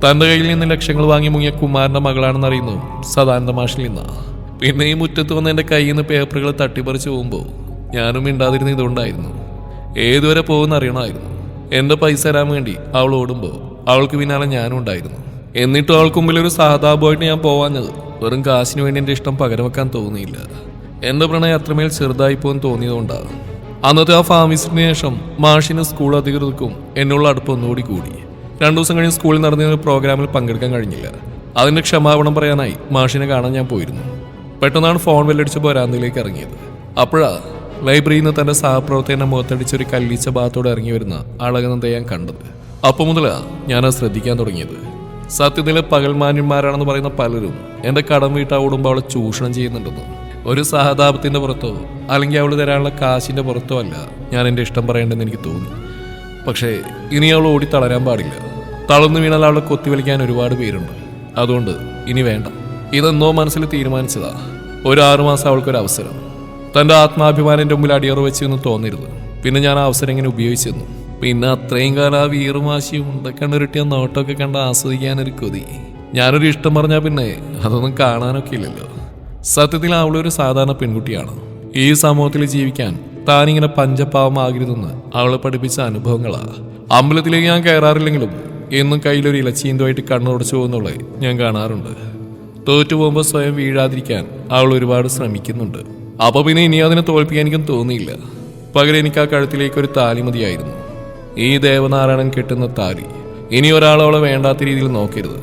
തൻ്റെ കയ്യിൽ നിന്ന് ലക്ഷങ്ങൾ വാങ്ങി മുങ്ങിയ കുമാരൻ്റെ മകളാണെന്ന് അറിയുന്നു സദാനന്ദ മാഷിൽ നിന്നാ. പിന്നെ ഈ മുറ്റത്ത് വന്ന് എൻ്റെ കയ്യിൽ നിന്ന് പേപ്പറുകൾ തട്ടിപ്പറിച്ച് പോകുമ്പോൾ ഞാനും മിണ്ടാതിരുന്ന ഇതുകൊണ്ടായിരുന്നു. ഏതുവരെ പോകുന്ന അറിയണമായിരുന്നു. എൻ്റെ പൈസ തരാൻ വേണ്ടി അവൾ ഓടുമ്പോൾ അവൾക്ക് പിന്നാലെ ഞാനും ഉണ്ടായിരുന്നു. എന്നിട്ടും അവൾക്ക് മുമ്പിൽ ഒരു സഹതാപമായിട്ട് ഞാൻ പോവാഞ്ഞത് വെറും കാശിന് വേണ്ടി എൻ്റെ ഇഷ്ടം പകരം വെക്കാൻ തോന്നിയില്ല. എൻ്റെ പ്രണയം അത്രമേൽ ചെറുതായിപ്പോന്ന് തോന്നിയതുകൊണ്ടാണ്. അന്നത്തെ ആ ഫാം വിസിറ്റിന് ശേഷം മാഷിന് സ്കൂൾ അധികൃതർക്കും എന്നുള്ള അടുപ്പം ഒന്നുകൂടി കൂടി. 2 ദിവസം കഴിഞ്ഞ് സ്കൂളിൽ നടന്ന ഒരു പ്രോഗ്രാമിൽ പങ്കെടുക്കാൻ കഴിഞ്ഞില്ല. അതിൻ്റെ ക്ഷമാപണം പറയാനായി മാഷിനെ കാണാൻ ഞാൻ പോയിരുന്നു. പെട്ടെന്നാണ് ഫോൺ വെല്ലടിച്ച് വരാന്തയിലേക്ക് ഇറങ്ങിയത്. അപ്പോഴാ ലൈബ്രറിയിൽ നിന്ന് തൻ്റെ സഹപ്രവർത്തകനെ മുഖത്തടിച്ചൊരു കല്ലിച്ച ഭാഗത്തോടെ ഇറങ്ങി വരുന്ന അളകനന്ദയെ ഞാൻ കണ്ടത്. അപ്പം മുതലാണ് ഞാനത് ശ്രദ്ധിക്കാൻ തുടങ്ങിയത്. സത്യത്തിലെ പകൽമാന്യന്മാരാണെന്ന് പറയുന്ന പലരും എൻ്റെ കടം വീട്ടാ ഓടുമ്പോൾ അവളെ ചൂഷണം ചെയ്യുന്നുണ്ടെന്ന്. ഒരു സഹതാപത്തിൻ്റെ പുറത്തോ അല്ലെങ്കിൽ അവൾ തരാനുള്ള കാശിൻ്റെ പുറത്തോ അല്ല ഞാൻ എൻ്റെ ഇഷ്ടം പറയേണ്ടതെന്ന് എനിക്ക് തോന്നി. പക്ഷേ ഇനി അവൾ ഓടി തളരാൻ പാടില്ല. തളർന്നു വീണാൽ അവളെ കൊത്തിവലിക്കാൻ ഒരുപാട് പേരുണ്ട്. അതുകൊണ്ട് ഇനി വേണ്ട. ഇതെന്നോ മനസ്സിൽ തീരുമാനിച്ചതാ. ഒരു 6 മാസം അവൾക്കൊരു അവസരം. തൻ്റെ ആത്മാഭിമാനം എൻ്റെ മുമ്പിൽ അടിയറ വെച്ചെന്ന് തോന്നരുത്. പിന്നെ ഞാൻ ആ അവസരം ഇങ്ങനെ ഉപയോഗിച്ചെന്നു. പിന്നെ അത്രയും കാലം ആ വീറുമാശിയും ഉണ്ടക്കണ്ടിട്ടിയ നോട്ടമൊക്കെ കണ്ട് ആസ്വദിക്കാനൊരു കൊതി. ഞാനൊരു ഇഷ്ടം പറഞ്ഞാൽ പിന്നെ അതൊന്നും കാണാനൊക്കെ ഇല്ലല്ലോ. സത്യത്തിൽ അവളൊരു സാധാരണ പെൺകുട്ടിയാണ്. ഈ സമൂഹത്തിൽ ജീവിക്കാൻ താനിങ്ങനെ പഞ്ചപാവമാകരുതെന്ന് അവളെ പഠിപ്പിച്ച അനുഭവങ്ങളാ. അമ്പലത്തിലേക്ക് ഞാൻ കയറാറില്ലെങ്കിലും എന്നും കയ്യിലൊരു ഇലച്ചീന്തുമായിട്ട് കണ്ണുടച്ചു പോകുന്നവളെ ഞാൻ കാണാറുണ്ട്. തോറ്റു പോകുമ്പോൾ സ്വയം വീഴാതിരിക്കാൻ അവൾ ഒരുപാട് ശ്രമിക്കുന്നുണ്ട്. അപ്പൊ പിന്നെ ഇനി അതിനെ തോൽപ്പിക്കാൻ എനിക്കും തോന്നിയില്ല. പകരം എനിക്ക് ആ കഴുത്തിലേക്ക് ഒരു താലി മതിയായിരുന്നു. ഈ ദേവനാരായണൻ കെട്ടുന്ന താലി. ഇനി ഒരാൾ അവളെ വേണ്ടാത്ത രീതിയിൽ നോക്കരുത്.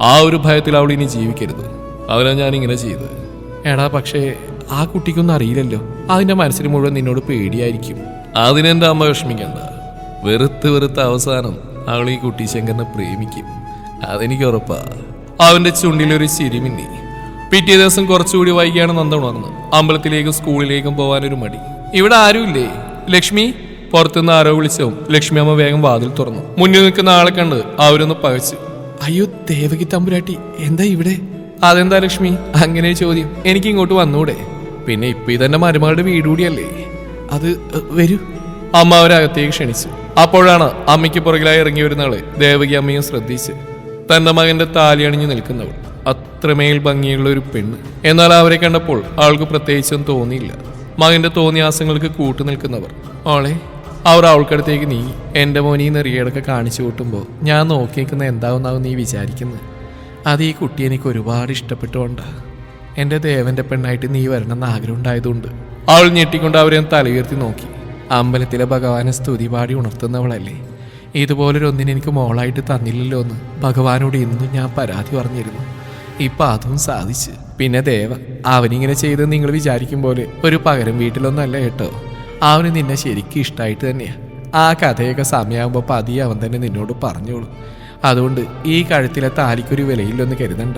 ആ ഒരു ഭയത്തിൽ അവൾ ഇനി ജീവിക്കരുത്. അതിനാണ് ഞാൻ ഇങ്ങനെ ചെയ്ത്. എടാ, പക്ഷേ ആ കുട്ടിക്കൊന്നും അറിയില്ലല്ലോ. അതിന്റെ മനസ്സിൽ മുഴുവൻ നിന്നോട് പേടിയായിരിക്കും. അതിനെന്റെ അമ്മ വിഷമിക്കണ്ട. വെറുത്ത് അവസാനം അവൾ ഈ കുട്ടി ശങ്കരനെ പ്രേമിക്കും. അതെനിക്ക് ഉറപ്പാ. അവന്റെ ചുണ്ടിലൊരു ചിരിമിന്നി. പിറ്റേ ദിവസം കുറച്ചുകൂടി വൈകിയാണ് നന്ദ ഉണർന്ന്. അമ്പലത്തിലേക്കും സ്കൂളിലേക്കും പോകാനൊരു മടി. ഇവിടെ ആരുമില്ലേ? ലക്ഷ്മി, പുറത്തുനിന്ന് ആരോ വിളിച്ചോ. ലക്ഷ്മി അമ്മ വേഗം വാതിൽ തുറന്നു. മുന്നിൽ നിൽക്കുന്ന ആളെ കണ്ട് അവരൊന്ന് പകച്ചു. അയ്യോ ദേവകി തമ്പുരാട്ടി, എന്താ ഇവിടെ? അതെന്താ ലക്ഷ്മി അങ്ങനെ ചോദ്യം? എനിക്ക് ഇങ്ങോട്ട് വന്നൂടെ? പിന്നെ ഇപ്പൊ ഇതെന്റെ മരുമകളുടെ വീട് കൂടിയല്ലേ. അത് വരൂ. അമ്മ അവരകത്തേക്ക് ക്ഷണിച്ചു. അപ്പോഴാണ് അമ്മയ്ക്ക് പുറകിലായി ഇറങ്ങി വരുന്നവളെ ദേവകി അമ്മയും ശ്രദ്ധിച്ച്. തന്റെ മകന്റെ താലി അണിഞ്ഞു നിൽക്കുന്നവൾ. അത്രമേൽ ഭംഗിയുള്ള ഒരു പെണ്ണ്. എന്നാൽ അവരെ കണ്ടപ്പോൾ അവൾക്ക് പ്രത്യേകിച്ചൊന്നും തോന്നിയില്ല. മകന്റെ തോന്നിയാസങ്ങൾക്ക് കൂട്ടു നിൽക്കുന്നവർ. ഓളെ അവർ അവൾക്കടുത്തേക്ക് നീങ്ങി. എന്റെ മോനീ നെറിയടൊക്കെ കാണിച്ചു കൂട്ടുമ്പോൾ ഞാൻ നോക്കി നിൽക്കുന്ന എന്താവുന്നാവും നീ വിചാരിക്കുന്നത്? അത് ഈ കുട്ടി എനിക്ക് ഒരുപാട് ഇഷ്ടപ്പെട്ടുകൊണ്ടാ. എന്റെ ദേവന്റെ പെണ്ണായിട്ട് നീ വരണമെന്ന് ആഗ്രഹം ഉണ്ടായതുകൊണ്ട്. അവൾ ഞെട്ടിക്കൊണ്ട് അവരെ തലയുയർത്തി നോക്കി. അമ്പലത്തിലെ ഭഗവാനെ സ്തുതി പാടി ഉണർത്തുന്നവളല്ലേ. ഇതുപോലൊരൊന്നിനെ എനിക്ക് മോളായിട്ട് തന്നില്ലല്ലോ എന്ന് ഭഗവാനോട് ഇന്നും ഞാൻ പരാതി പറഞ്ഞിരുന്നു. ഇപ്പൊ അതും സാധിച്ചു. പിന്നെ ദേവ, അവനിങ്ങനെ ചെയ്തെന്ന് നിങ്ങൾ വിചാരിക്കും പോലെ ഒരു പകരം വീട്ടിലൊന്നല്ല കേട്ടോ. അവന് നിന്നെ ശരിക്കും ഇഷ്ടമായിട്ട് തന്നെയാ. ആ കഥയൊക്കെ സമയമാകുമ്പോൾ പതിയെ അവൻ തന്നെ നിന്നോട് പറഞ്ഞോളൂ. അതുകൊണ്ട് ഈ കഴുത്തിലെ താലിക്കൊരു വിലയില്ലൊന്ന് കരുതണ്ട.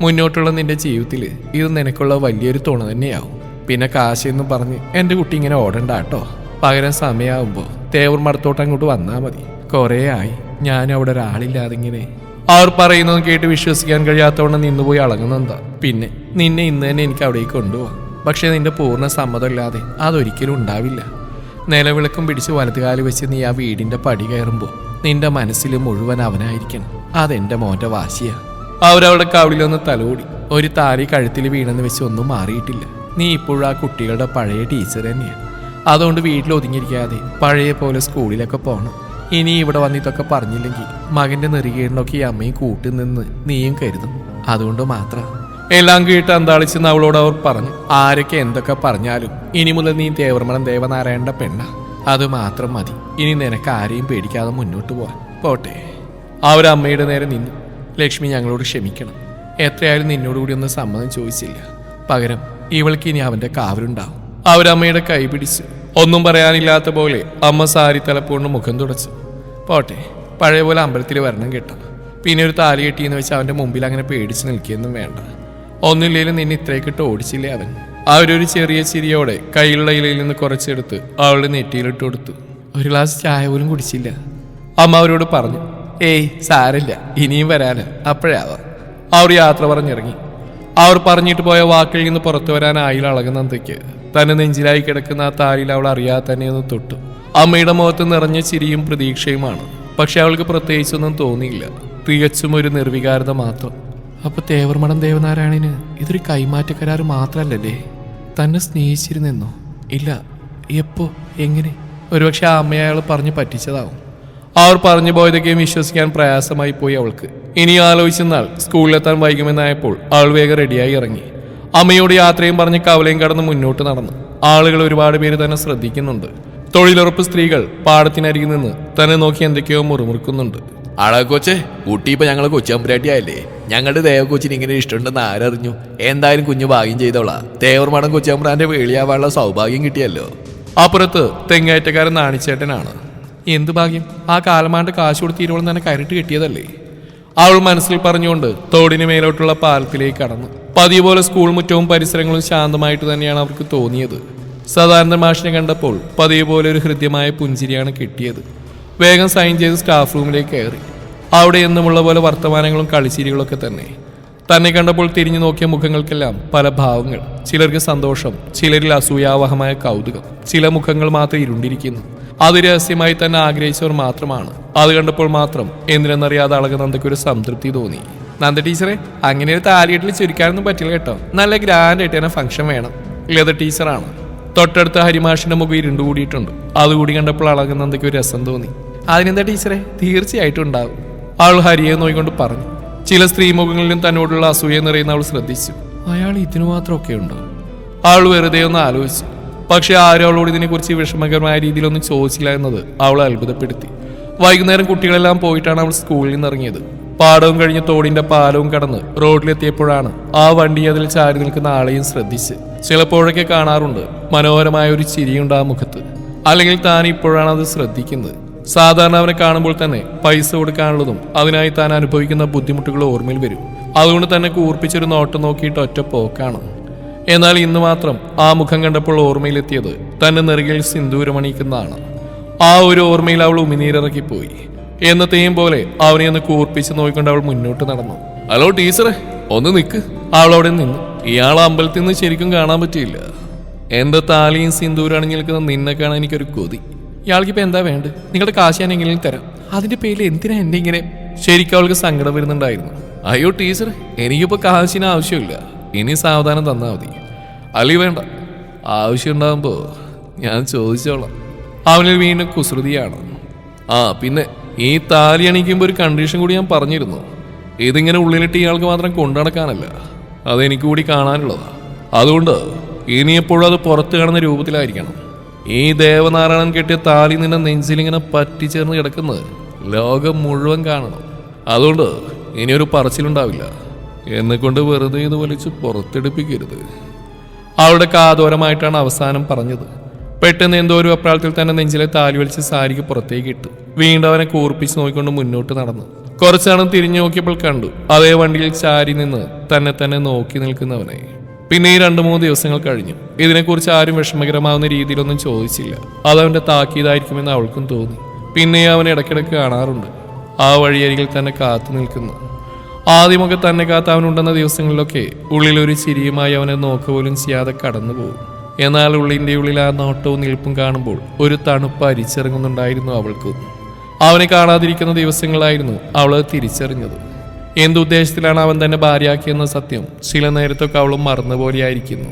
മുന്നോട്ടുള്ള നിന്റെ ജീവിതത്തിൽ ഇത് നിനക്കുള്ള വലിയൊരു തുണ തന്നെയാവും. പിന്നെ കാശെന്നും പറഞ്ഞ് എൻ്റെ കുട്ടി ഇങ്ങനെ ഓടണ്ട കേട്ടോ. പകരം സമയമാകുമ്പോൾ തേവർ മടത്തോട്ട് അങ്ങോട്ട് വന്നാൽ മതി. കുറേ ആയി ഞാനും അവിടെ ഒരാളില്ലാതെ ഇങ്ങനെ. അവർ പറയുന്നത് കേട്ട് വിശ്വസിക്കാൻ കഴിയാത്തവണ്ണം നിന്നുപോയി അളങ്ങുന്നെന്താ. പിന്നെ നിന്നെ ഇന്ന് തന്നെ എനിക്ക് അവിടേക്ക് കൊണ്ടുപോകാം. പക്ഷെ നിന്റെ പൂർണ്ണ സമ്മതമില്ലാതെ അതൊരിക്കലും ഉണ്ടാവില്ല. നിലവിളക്കും പിടിച്ച് വലതുകാല് വെച്ച് നീ ആ വീടിന്റെ പടി കയറുമ്പോൾ നിന്റെ മനസ്സിൽ മുഴുവൻ അവനായിരിക്കണം. അതെന്റെ മോന്റെ വാശിയാ. അവരവിടെ കവിളിലൊന്ന് തലോടി. ഒരു താലി കഴുത്തിൽ വീണെന്ന് വെച്ച് ഒന്നും മാറിയിട്ടില്ല. നീ ഇപ്പോഴും ആ കുട്ടികളുടെ പഴയ ടീച്ചർ തന്നെയാണ്. അതുകൊണ്ട് വീട്ടിൽ ഒതുങ്ങിയിരിക്കാതെ പഴയ പോലെ സ്കൂളിലൊക്കെ പോകണം. ഇനി ഇവിടെ വന്നിട്ടൊക്കെ പറഞ്ഞില്ലെങ്കിൽ മകന്റെ നെറുകേടിനൊക്കെ ഈ അമ്മയും കൂട്ടുനിന്ന് നീയും കരുതും. അതുകൊണ്ട് മാത്രം. എല്ലാം കേട്ട് അന്താളിച്ചെന്ന് അവളോട് അവർ പറഞ്ഞു. ആരൊക്കെ എന്തൊക്കെ പറഞ്ഞാലും ഇനി മുതൽ നീ ദേവർമണം ദേവനാരായണന്റെ പെണ്ണ. അത് മാത്രം മതി. ഇനി നിനക്ക് ആരെയും പേടിക്കാതെ മുന്നോട്ട് പോവാൻ. പോട്ടെ. അവരമ്മയുടെ നേരെ നിന്നു. ലക്ഷ്മി, ഞങ്ങളോട് ക്ഷമിക്കണം. എത്രയായാലും നിന്നോടുകൂടി ഒന്നും സമ്മതം ചോദിച്ചില്ല. പകരം ഇവൾക്ക് ഇനി അവന്റെ കാവലുണ്ടാവും. അവരമ്മയുടെ കൈ പിടിച്ചു. ഒന്നും പറയാനില്ലാത്ത പോലെ അമ്മ സാരി തലപ്പോണ്ട് മുഖം തുടച്ചു. പോട്ടെ, പഴയ പോലെ അമ്പലത്തിൽ വരണം കേട്ടോ. പിന്നെ ഒരു താലി കെട്ടിയെന്ന് വെച്ച് അവന്റെ മുമ്പിൽ അങ്ങനെ പേടിച്ച് നിൽക്കുകയൊന്നും വേണ്ട. ഒന്നുമില്ലേലും നിന്നെ ഇത്രയൊക്കെ ഓടിച്ചില്ലേ അവൻ. അവരൊരു ചെറിയ ചിരിയോടെ കയ്യിലുള്ള ഇലയിൽ നിന്ന് കുറച്ചെടുത്ത് അവളുടെ നെറ്റിയിലിട്ട് കൊടുത്തു. ഒരു ഗ്ലാസ് ചായ പോലും കുടിച്ചില്ല. അമ്മ അവരോട് പറഞ്ഞു. ഏയ് സാരല്ല, ഇനിയും വരാന് അപ്പോഴാവാം. അവർ യാത്ര പറഞ്ഞിറങ്ങി. അവർ പറഞ്ഞിട്ട് പോയ വാക്കിൽ നിന്ന് പുറത്തു വരാനായില്ല അളകുന്നന്തയ്ക്ക്. തന്നെ നെഞ്ചിലായി കിടക്കുന്ന ആ താലിയിൽ അവൾ അറിയാതെ തന്നെ ഒന്ന് തൊട്ടു. അമ്മയുടെ മുഖത്ത് നിറഞ്ഞ ചിരിയും പ്രതീക്ഷയുമാണ്. പക്ഷെ അവൾക്ക് പ്രത്യേകിച്ചൊന്നും തോന്നിയില്ല. തികച്ചും ഒരു നിർവികാരത മാത്രം. അപ്പൊ തേവർമഠം ദേവനാരായണന് ഇതൊരു കൈമാറ്റ കരാറ് മാത്രല്ലല്ലേ? തന്നെ സ്നേഹിച്ചിരുന്നെന്നോ? ഇല്ല. എപ്പോ? എങ്ങനെ? ഒരുപക്ഷെ ആ അമ്മയെ അയാൾ പറഞ്ഞു പറ്റിച്ചതാവും. അവർ പറഞ്ഞു പോയതൊക്കെയും വിശ്വസിക്കാൻ പ്രയാസമായി പോയി അവൾക്ക്. ഇനി ആലോചിച്ചെന്നാൽ സ്കൂളിലെത്താൻ വൈകുമെന്നായപ്പോൾ അവൾ വേഗം റെഡിയായി ഇറങ്ങി. അമ്മയോട് യാത്രയും പറഞ്ഞ് കവലയും കടന്ന് മുന്നോട്ട് നടന്നു. ആളുകൾ ഒരുപാട് പേര് തന്നെ ശ്രദ്ധിക്കുന്നുണ്ട്. തൊഴിലുറപ്പ് സ്ത്രീകൾ പാടത്തിനരികിൽ നിന്ന് തന്നെ നോക്കി എന്തൊക്കെയോ മുറുമുറുക്കുന്നുണ്ട്. ആളെ കൊച്ചേ, കുട്ടി ഇപ്പൊ ഞങ്ങളെ കൊച്ചമ്പുരാട്ടിയായല്ലേ. ഞങ്ങളുടെ ദേവക്കൊച്ചിന് ഇങ്ങനെ ഇഷ്ടമുണ്ടെന്ന് ആരറിഞ്ഞു? എന്തായാലും കുഞ്ഞു ഭാഗ്യം ചെയ്തോളാ. തേവർമഠം കൊച്ചമ്പുരാന്റെ വേളിയാവാനുള്ള സൗഭാഗ്യം കിട്ടിയല്ലോ. അപ്പുറത്ത് തെങ്ങേറ്റക്കാരൻ നാണിച്ചേട്ടനാണ്. എന്ത് ഭാഗ്യം! ആ കാലമാണ്ട് കാശ് കൊടുത്തിരുവോളം തന്നെ കയറിട്ട് കിട്ടിയതല്ലേ. അവൾ മനസ്സിൽ പറഞ്ഞുകൊണ്ട് തോടിന് മേലോട്ടുള്ള പാലത്തിലേക്ക് കടന്നു. പതിവ് പോലെ സ്കൂൾ മുറ്റവും പരിസരങ്ങളും ശാന്തമായിട്ട് തന്നെയാണ് അവർക്ക് തോന്നിയത്. സദാനന്ദ മാഷിനെ കണ്ടപ്പോൾ പതിവ് പോലെ ഒരു ഹൃദ്യമായ പുഞ്ചിരിയാണ് കിട്ടിയത്. വേഗം സൈൻ ചെയ്ത് സ്റ്റാഫ് റൂമിലേക്ക് കയറി. അവിടെ എന്നുമുള്ള പോലെ വർത്തമാനങ്ങളും കളിച്ചിരികളൊക്കെ തന്നെ. തന്നെ കണ്ടപ്പോൾ തിരിഞ്ഞു നോക്കിയ മുഖങ്ങൾക്കെല്ലാം പല ഭാവങ്ങൾ. ചിലർക്ക് സന്തോഷം, ചിലരിൽ അസൂയാവഹമായ കൗതുകം. ചില മുഖങ്ങൾ മാത്രം ഇരുണ്ടിരിക്കുന്നു. അത് രഹസ്യമായി തന്നെ ആഗ്രഹിച്ചവർ മാത്രമാണ്. അത് കണ്ടപ്പോൾ മാത്രം എന്തിനെന്നറിയാതെ അളകനന്ദയ്ക്ക് ഒരു സംതൃപ്തി തോന്നി. നന്ദ ടീച്ചറെ, അങ്ങനെ ഒരു താലികെട്ടിൽ ചുരുക്കാനൊന്നും പറ്റില്ല കേട്ടോ. നല്ല ഗ്രാൻഡ് ആയിട്ട് തന്നെ ഫംഗ്ഷൻ വേണം. ലത ടീച്ചറാണ്. തൊട്ടടുത്ത ഹരിമാഷിന്റെ മുഖം ഇരുണ്ടുകൂടിയിട്ടുണ്ട്. അതുകൂടി കണ്ടപ്പോൾ അളകനന്ദയ്ക്ക് ഒരു രസം തോന്നി. അതിനെന്താ ടീച്ചറെ, തീർച്ചയായിട്ടും ഉണ്ടാവും. അവൾ ഹരിയെ നോയിക്കൊണ്ട് പറഞ്ഞു. ചില സ്ത്രീമുഖങ്ങളിലും തന്നോടുള്ള അസൂയ നിറയുന്ന അവൾ ശ്രദ്ധിച്ചു. അയാൾ ഇതിനു മാത്രമൊക്കെ ഉണ്ടോ? അവൾ വെറുതെ ഒന്ന് ആലോചിച്ചു. പക്ഷെ ആരും അവളോട് ഇതിനെക്കുറിച്ച് വിഷമകരമായ രീതിയിലൊന്നും ചോദിച്ചില്ല എന്നത് അവളെ അത്ഭുതപ്പെടുത്തി. വൈകുന്നേരം കുട്ടികളെല്ലാം പോയിട്ടാണ് അവൾ സ്കൂളിൽ നിന്ന് ഇറങ്ങിയത്. പാടവും കഴിഞ്ഞ് തോടിന്റെ പാലവും കടന്ന് റോഡിലെത്തിയപ്പോഴാണ് ആ വണ്ടി അതിൽ ചാരി നിൽക്കുന്ന ആളെയും ശ്രദ്ധിച്ച്. ചിലപ്പോഴൊക്കെ കാണാറുണ്ട് മനോഹരമായ ഒരു ചിരിയുണ്ട് ആ മുഖത്ത്. അല്ലെങ്കിൽ താൻ ഇപ്പോഴാണ് അത് ശ്രദ്ധിക്കുന്നത്. സാധാരണ അവനെ കാണുമ്പോൾ തന്നെ പൈസ കൊടുക്കാനുള്ളതും അതിനായി താൻ അനുഭവിക്കുന്ന ബുദ്ധിമുട്ടുകൾ ഓർമ്മയിൽ വരും. അതുകൊണ്ട് തന്നെ കൂർപ്പിച്ചൊരു നോട്ടം നോക്കിയിട്ട് ഒറ്റ പോക്കാണ്. എന്നാൽ ഇന്ന് മാത്രം ആ മുഖം കണ്ടപ്പോൾ ഓർമ്മയിലെത്തിയത് തന്നെ നെറുകിൽ സിന്ദൂരമണിക്കുന്നതാണ്. ആ ഒരു ഓർമ്മയിൽ അവൾ ഉമിനീരിറക്കിപ്പോയി. എന്നത്തെയും പോലെ അവനെ ഒന്ന് കൂർപ്പിച്ച് നോക്കിക്കൊണ്ട് അവൾ മുന്നോട്ട് നടന്നു. ഹലോ ടീച്ചറെ, ഒന്ന് നിൽക്ക്. അവൾ അവിടെ നിന്നു. ഇയാൾ അമ്പലത്തിൽ നിന്ന് ശരിക്കും കാണാൻ പറ്റിയില്ല. എന്റെ താലിയും സിന്ദൂരം അണിഞ്ഞു നിൽക്കുന്ന നിന്നെ കാണാൻ എനിക്കൊരു കൊതി. ഇയാൾക്കിപ്പോ എന്താ വേണ്ട? നിങ്ങളുടെ കാശ് ഞാൻ എങ്ങനെയും തരാം. അതിന്റെ പേരിൽ എന്തിനാ എന്നെ ഇങ്ങനെ? ശരിക്കും അവൾക്ക് സങ്കടം വരുന്നുണ്ടായിരുന്നു. അയ്യോ ടീച്ചർ, എനിക്കിപ്പോ കാശിന് ആവശ്യമില്ല. ഇനി സാവധാനം തന്നാ മതി. അല്ലി വേണ്ട, ആവശ്യം ഉണ്ടാകുമ്പോ ഞാൻ ചോദിച്ചോളാം. അവനിൽ വീണ്ടും കുസൃതിയാണ്. ആ പിന്നെ ഈ താലി അണിക്കുമ്പോൾ ഒരു കണ്ടീഷൻ കൂടി ഞാൻ പറഞ്ഞിരുന്നു. ഇതിങ്ങനെ ഉള്ളിലിട്ട് ഇയാൾക്ക് മാത്രം കൊണ്ടുനടക്കാനല്ല, അതെനിക്ക് കൂടി കാണാനുള്ളതാ. അതുകൊണ്ട് ഇനി എപ്പോഴും അത് പുറത്ത് കാണുന്ന രൂപത്തിലായിരിക്കണം. ഈ ദേവനാരായണൻ കെട്ടിയ താലി നിന്റെ നെഞ്ചിലിങ്ങനെ പറ്റിച്ചേർന്ന് കിടക്കുന്നത് ലോകം മുഴുവൻ കാണണം. അതുകൊണ്ട് ഇനിയൊരു പറച്ചിലുണ്ടാവില്ല. എന്നെ കൊണ്ട് വെറുതെ ഇത് വലിച്ച് പുറത്തെടുപ്പിക്കരുത്. അവളുടെ കാതോരമായിട്ടാണ് അവസാനം പറഞ്ഞത്. പെട്ടെന്ന് എന്തോ ഒരു അപ്രാളത്തിൽ തന്നെ നെഞ്ചിലെ താലി വലിച്ച് സാരിക്ക് പുറത്തേക്ക് ഇട്ടു. വീണ്ടും അവനെ കൂർപ്പിച്ച് നോക്കിക്കൊണ്ട് മുന്നോട്ട് നടന്നു. കുറച്ചാണ് തിരിഞ്ഞു നോക്കിയപ്പോൾ കണ്ടു അതേ വണ്ടിയിൽ ചാരി നിന്ന് തന്നെ നോക്കി നിൽക്കുന്നവനെ. പിന്നെ ഈ 2-3 ദിവസങ്ങൾ കഴിഞ്ഞു. ഇതിനെക്കുറിച്ച് ആരും വിഷമകരമാവുന്ന രീതിയിലൊന്നും ചോദിച്ചില്ല. അതവന്റെ താക്കീതായിരിക്കുമെന്ന് അവൾക്കും തോന്നി. പിന്നെ അവൻ ഇടയ്ക്കിടയ്ക്ക് കാണാറുണ്ട് ആ വഴിയരികിൽ തന്നെ കാത്തു നിൽക്കുന്നു. ആദ്യമൊക്കെ തന്നെ കാത്ത് അവനുണ്ടെന്ന ദിവസങ്ങളിലൊക്കെ ഉള്ളിലൊരു ചിരിയുമായി അവനെ നോക്കുപോലും ചെയ്യാതെ കടന്നു പോകും. എന്നാൽ ഉള്ളിൻ്റെ ഉള്ളിൽ ആ നോട്ടവും നിൽപ്പും കാണുമ്പോൾ ഒരു തണുപ്പ് അരിച്ചിറങ്ങുന്നുണ്ടായിരുന്നു അവൾക്ക്. അവനെ കാണാതിരിക്കുന്ന ദിവസങ്ങളായിരുന്നു അവൾ തിരിച്ചറിഞ്ഞത്. എന്തുദ്ദേശത്തിലാണ് അവൻ തന്നെ ഭാര്യയാക്കിയെന്ന സത്യം ചില നേരത്തൊക്കെ അവളും മറന്നുപോലെയായിരിക്കുന്നു.